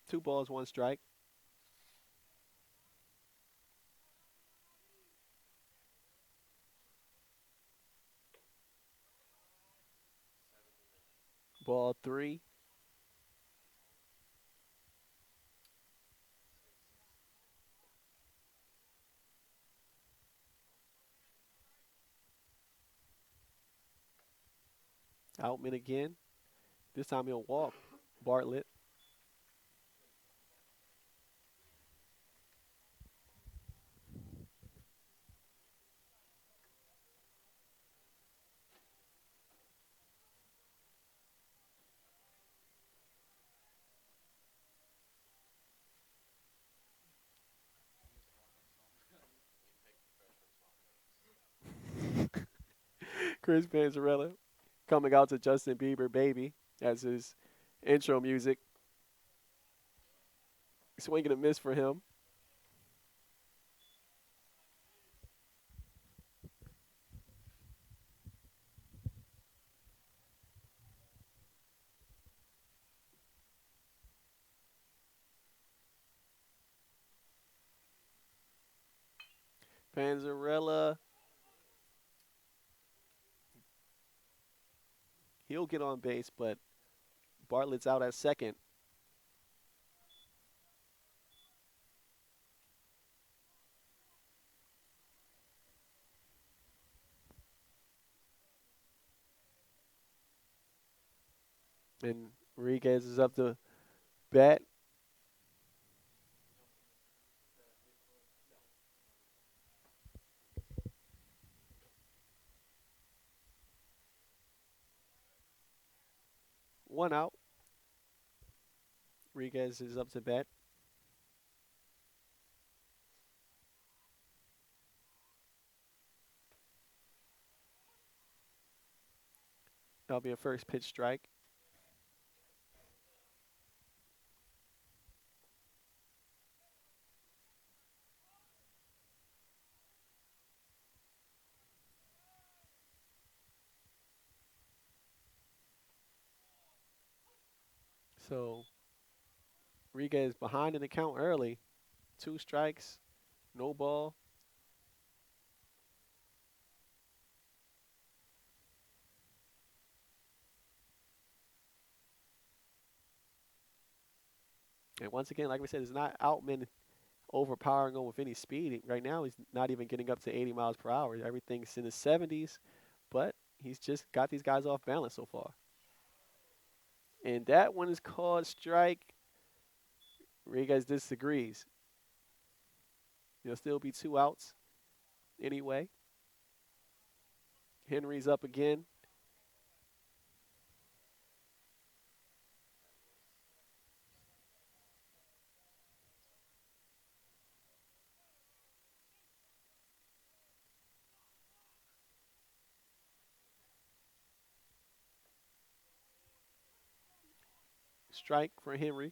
Two balls, one strike. Ball 3. Outman again. This time he'll walk Bartlett. Chris Panzarella coming out to Justin Bieber Baby as his intro music. Swinging a miss for him. Panzarella. He'll get on base, but Bartlett's out at second. And Enriquez is up to bat. One out. Enriquez is up to bat. That'll be a first pitch strike. So Enriquez behind in the count early. 2 strikes, no ball. And once again, like we said, it's not Outman overpowering him with any speed. Right now, he's not even getting up to 80 miles per hour. Everything's in the 70s, but he's just got these guys off balance so far. And that one is called strike. Enriquez disagrees. There'll still be 2 outs anyway. Henry's up again. Strike for Henry.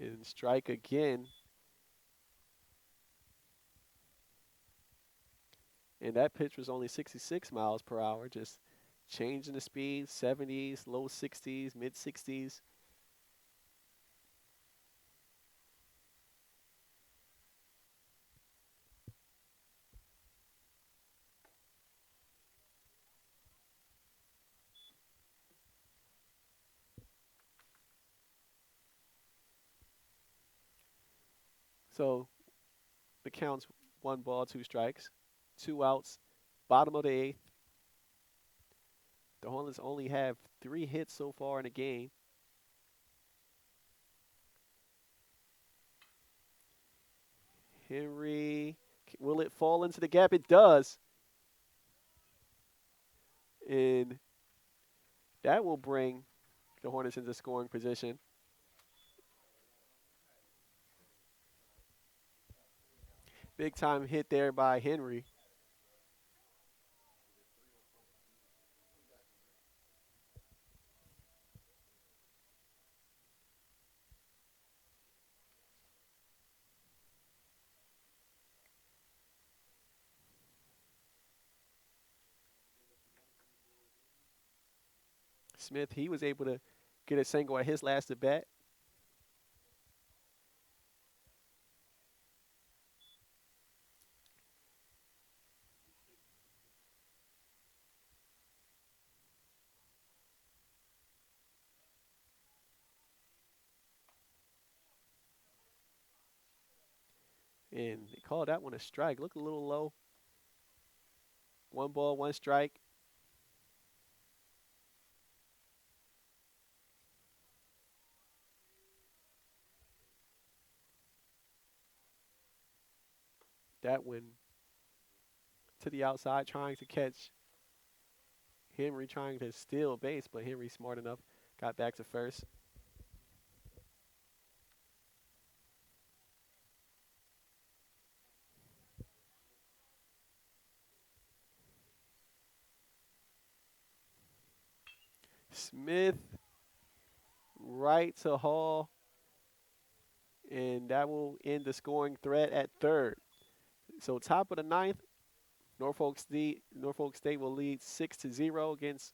And strike again. And that pitch was only 66 miles per hour, just changing the speed, 70s, low 60s, mid 60s. So the count's 1 ball, 2 strikes, 2 outs, bottom of the eighth. The Hornets only have 3 hits so far in the game. Henry, will it fall into the gap? It does. And that will bring the Hornets into scoring position. Big time hit there by Henry. Smith, he was able to get a single at his last at bat. And they called that one a strike. Looked a little low. 1 ball, 1 strike. That one to the outside, trying to catch Henry, trying to steal base, but Henry smart enough, got back to first. Smith right to Hall, and that will end the scoring threat at third. So top of the ninth, Norfolk State will lead 6-0 against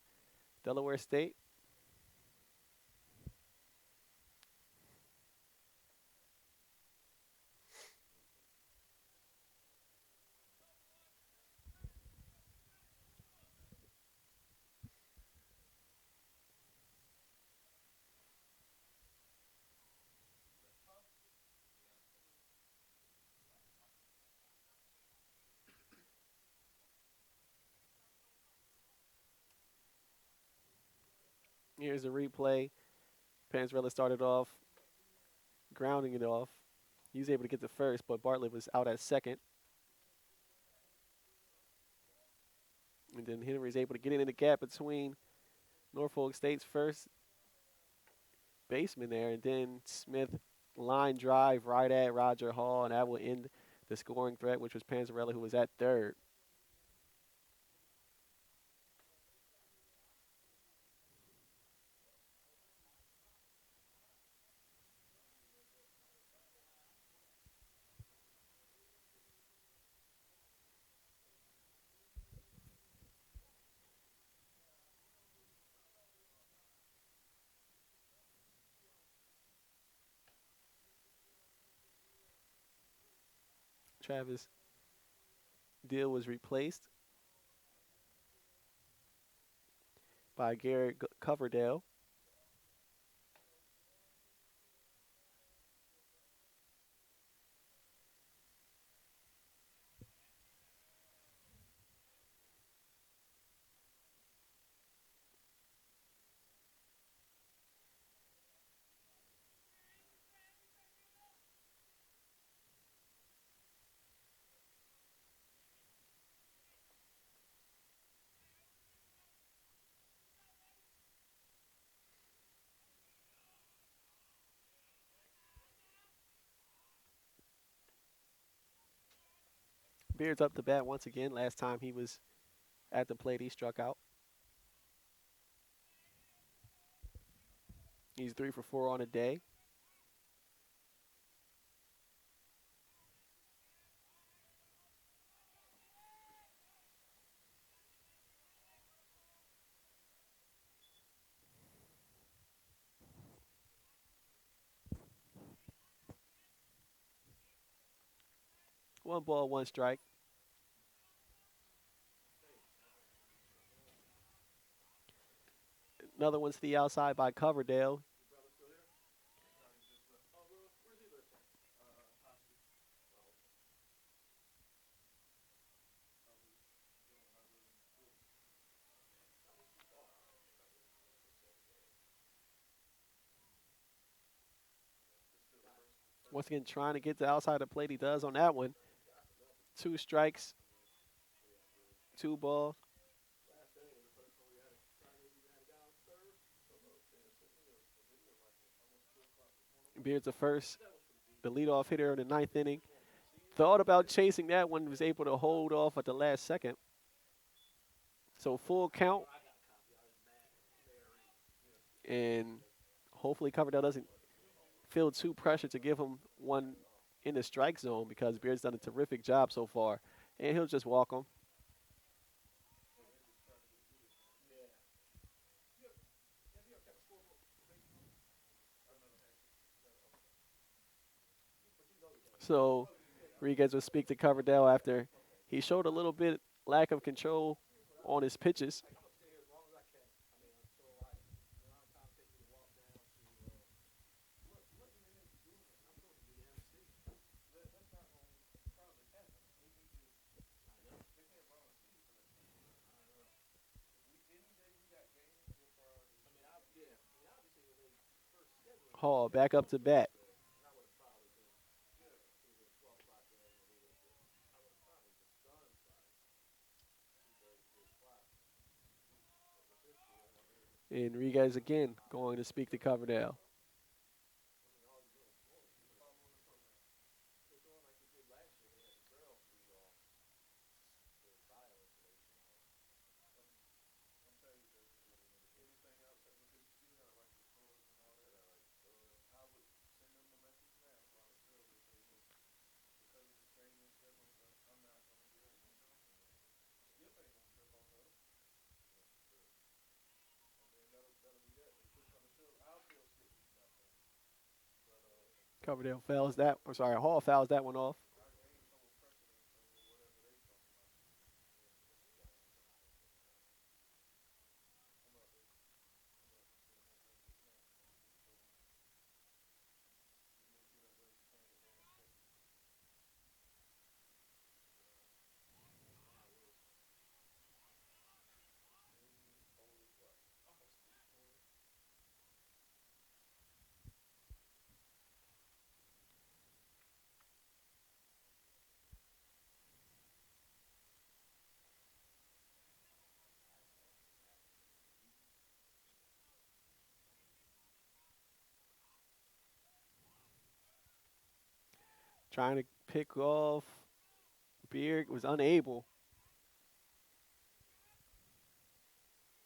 Delaware State. Here's a replay. Panzarella started off grounding it off. He was able to get to first, but Bartlett was out at second. And then Henry was able to get in the gap between Norfolk State's first baseman there, and then Smith line drive right at Roger Hall, and that will end the scoring threat, which was Panzarella, who was at third. Travis Deal was replaced by Garrett Coverdale. Beard's up to bat once again. Last time he was at the plate, he struck out. He's 3 for 4 on a day. One ball, one strike. Another one's to the outside by Coverdale. Once again, trying to get to outside the plate. He does on that one. 2 strikes, 2 balls. Beard's the first, the leadoff hitter in the 9th inning. Thought about chasing that one, was able to hold off at the last second. So full count. And hopefully Coverdale doesn't feel too pressured to give him one in the strike zone because Beard's done a terrific job so far. And he'll just walk him. So Rodriguez will speak to Coverdale after he showed a little bit lack of control on his pitches. Hall back up to bat. And Rodriguez again going to speak to Coverdale. Coverdale fouls that. I'm sorry, Hall fouls that one off. Trying to pick off. Beard was unable.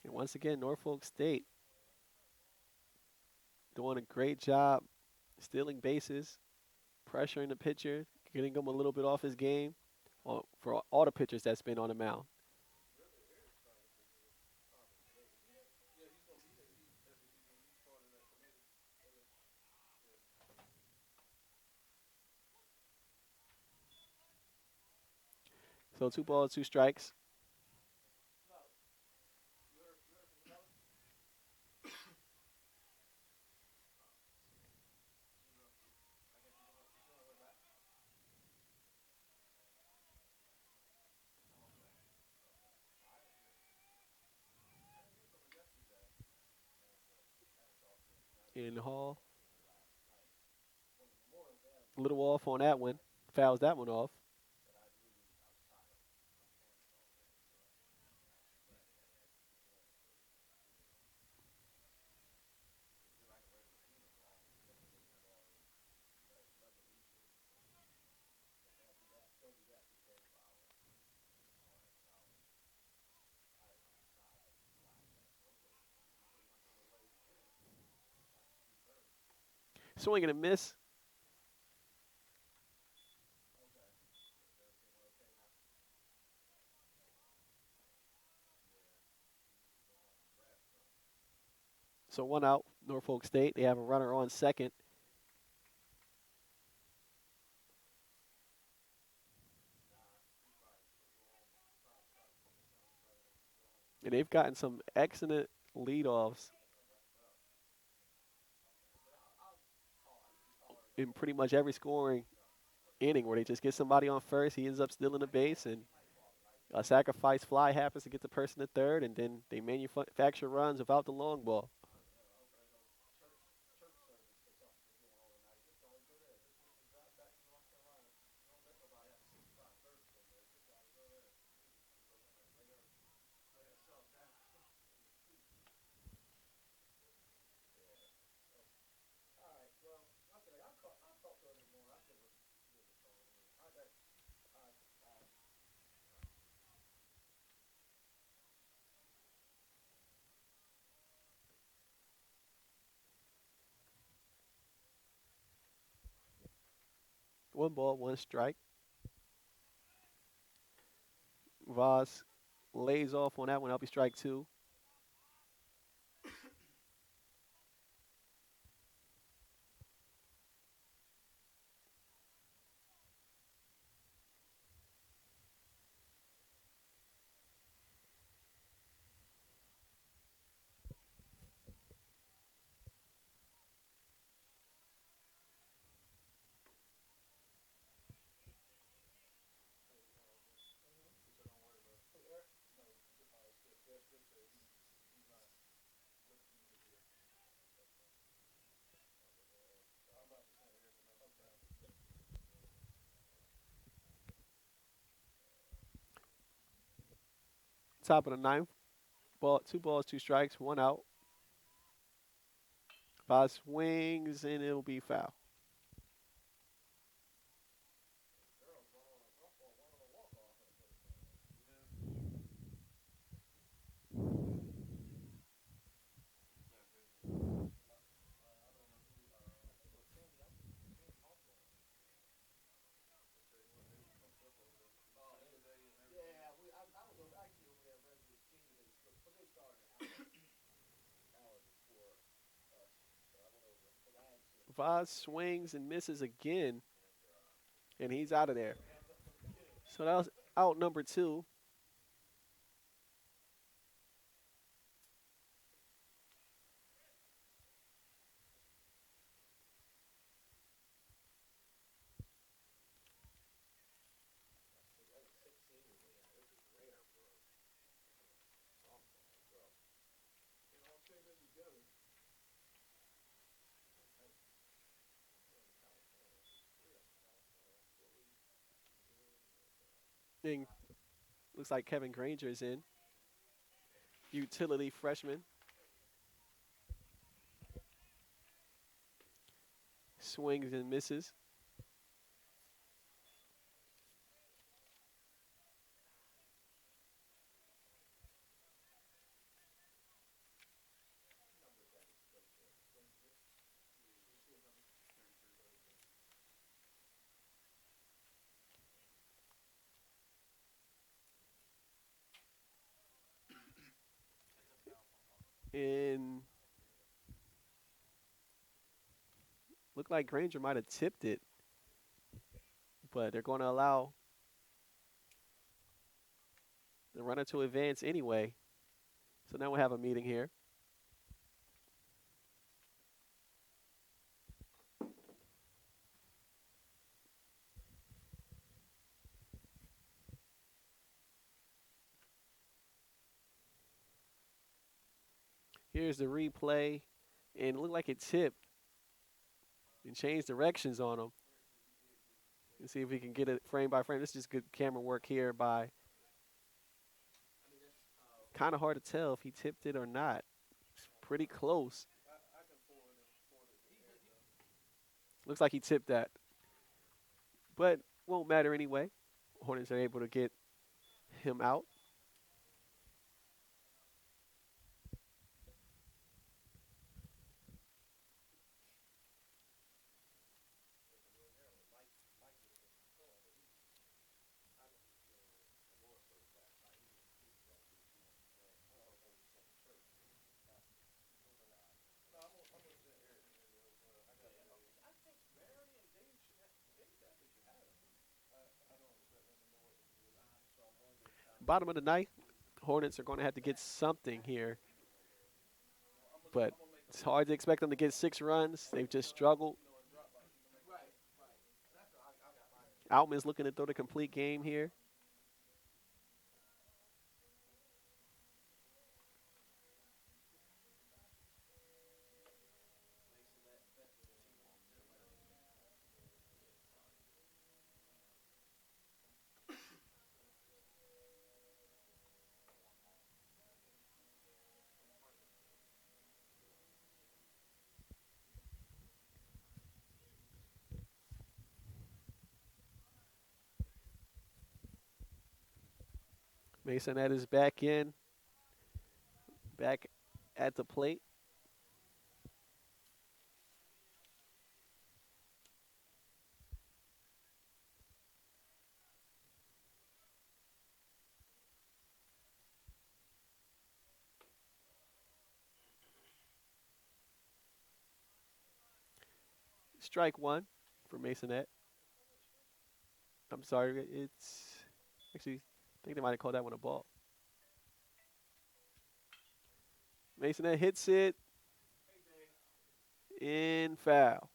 And once again, Norfolk State doing a great job stealing bases, pressuring the pitcher, getting him a little bit off his game for all the pitchers that's been on the mound. So 2 balls, 2 strikes. In Hall. A little off on that one. Fouls that one off. Swing and a miss. So 1 out, Norfolk State. They have a runner on second. And they've gotten some excellent leadoffs in pretty much every scoring inning where they just get somebody on first. He ends up stealing the base, and a sacrifice fly happens to get the person to third, and then they manufacture runs without the long ball. One ball, one strike. Voss lays off on that one. That'll be strike two. Top of the ninth. Ball, two balls, two strikes, one out. Voss swings, and it'll be foul. Voss swings and misses again, and he's out of there. So that was out number two. And looks like Kevin Granger is in. Utility freshman. Swings and misses. And looked like Granger might have tipped it, but they're going to allow the runner to advance anyway. So now we have a meeting here. Here's the replay, and it looked like it tipped and changed directions on him. Let's see if we can get it frame by frame. This is just good camera work here by. Kind of hard to tell if he tipped it or not. It's pretty close. Looks like he tipped that. But won't matter anyway. Hornets are able to get him out. Bottom of the ninth, Hornets are going to have to get something here, but it's hard to expect them to get 6 runs. They've just struggled. Outman's looking to throw the complete game here. Masonette is back in, back at the plate. Strike 1 for Masonette. I'm sorry, it's actually, I think they might have called that one a ball. Masonette hits it in foul.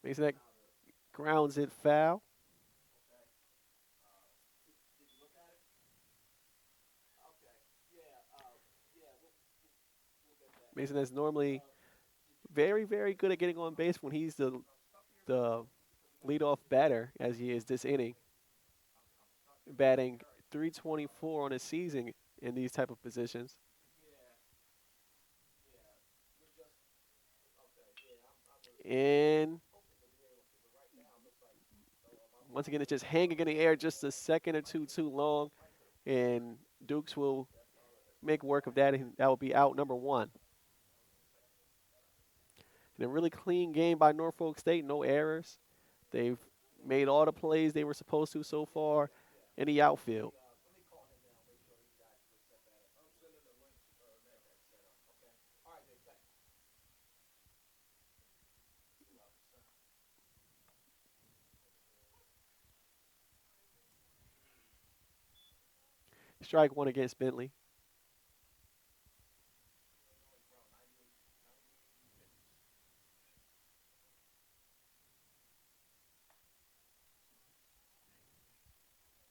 Masonette grounds it foul. Masonette's normally very, very good at getting on base when he's the leadoff batter, as he is this inning, batting 324 on a season in these type of positions. And once again, it's just hanging in the air just a second or two too long, and Dukes will make work of that, and that will be out number 1. And a really clean game by Norfolk State, no errors. They've made all the plays they were supposed to so far in the outfield. Strike 1 against Bentley.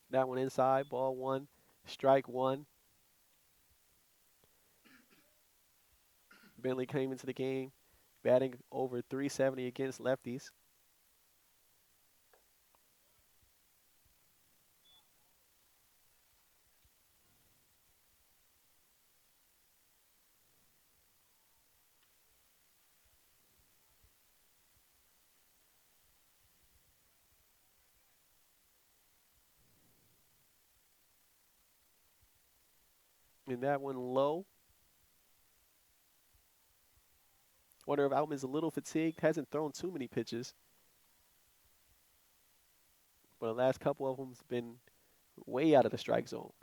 That one inside, ball 1, strike 1. Bentley came into the game batting over 370 against lefties. And that one low. Wonder if Outman's a little fatigued. Hasn't thrown too many pitches. But the last couple of them's been way out of the strike zone.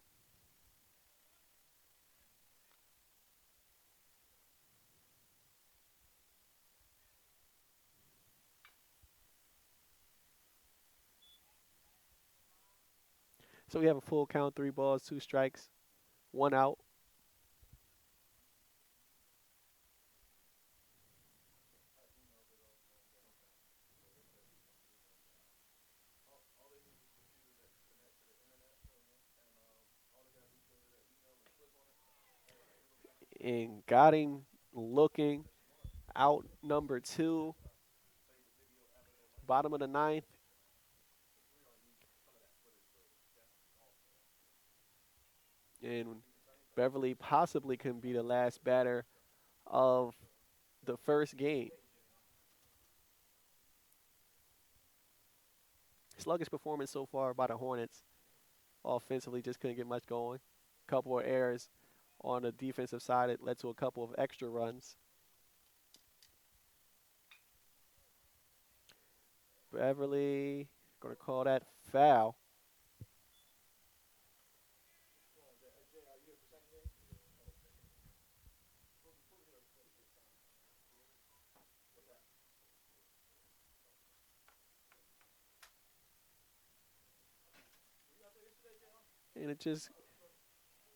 So we have a full count, 3 balls, 2 strikes, 1 out. And got him looking out number 2. Bottom of the 9th. And Beverly possibly can be the last batter of the first game. Sluggish performance so far by the Hornets. Offensively, just couldn't get much going. Couple of errors On the defensive side, it led to a couple of extra runs. Beverly going to call that foul. And it just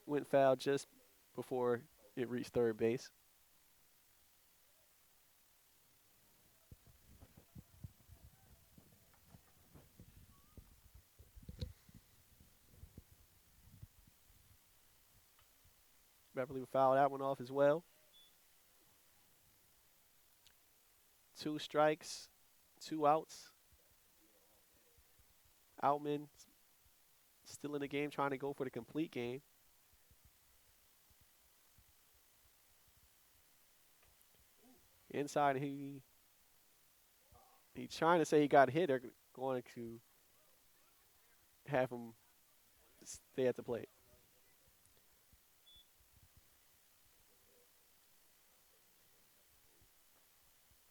went foul just before it reached third base. Beverly would foul that one off as well. 2 strikes, 2 outs. Outman still in the game, trying to go for the complete game. Inside, he's trying to say he got hit. They're going to have him stay at the plate.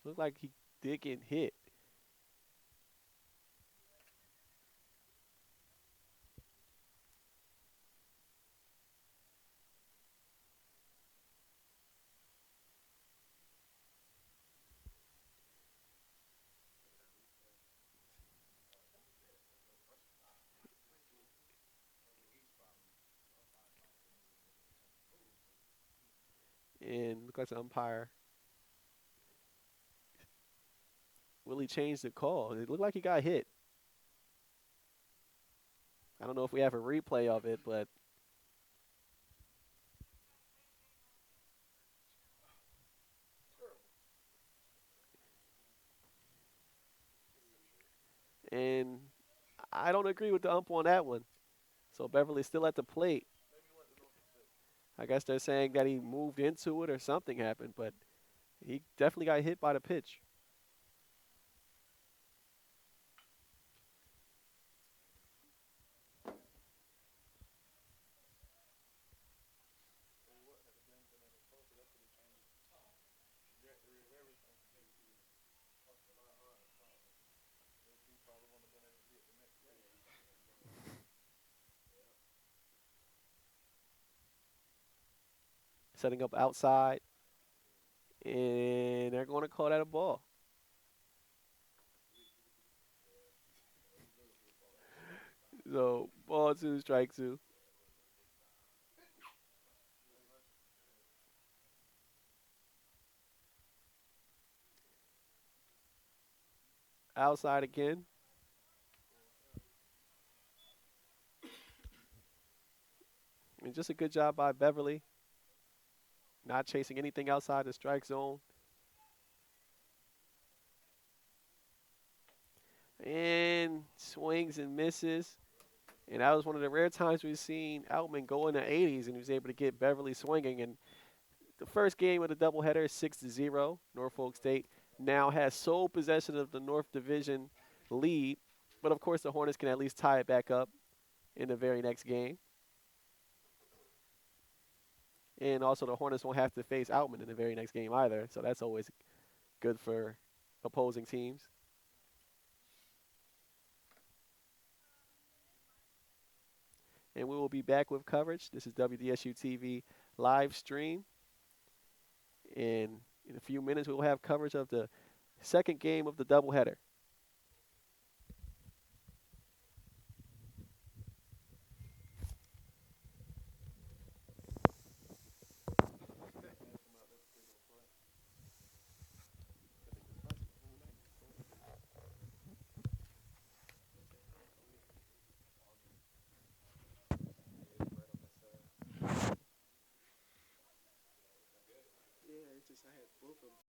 Looked like he did get hit. And looked like the umpire really changed the call. It looked like he got hit. I don't know if we have a replay of it, but and I don't agree with the ump on that one. So Beverly's still at the plate. I guess they're saying that he moved into it or something happened, but he definitely got hit by the pitch. Setting up outside, and they're going to call that a ball. So ball 2, strike 2. Outside again. And just a good job by Beverly. Not chasing anything outside the strike zone. And swings and misses. And that was one of the rare times we've seen Outman go in the 80s, and he was able to get Beverly swinging. And the first game of the doubleheader is 6-0. Norfolk State now has sole possession of the North Division lead. But, of course, the Hornets can at least tie it back up in the very next game. And also the Hornets won't have to face Outman in the very next game either. So that's always good for opposing teams. And we will be back with coverage. This is WDSU-TV live stream. And in a few minutes, we will have coverage of the second game of the doubleheader. Yeah, it's just I had both of them.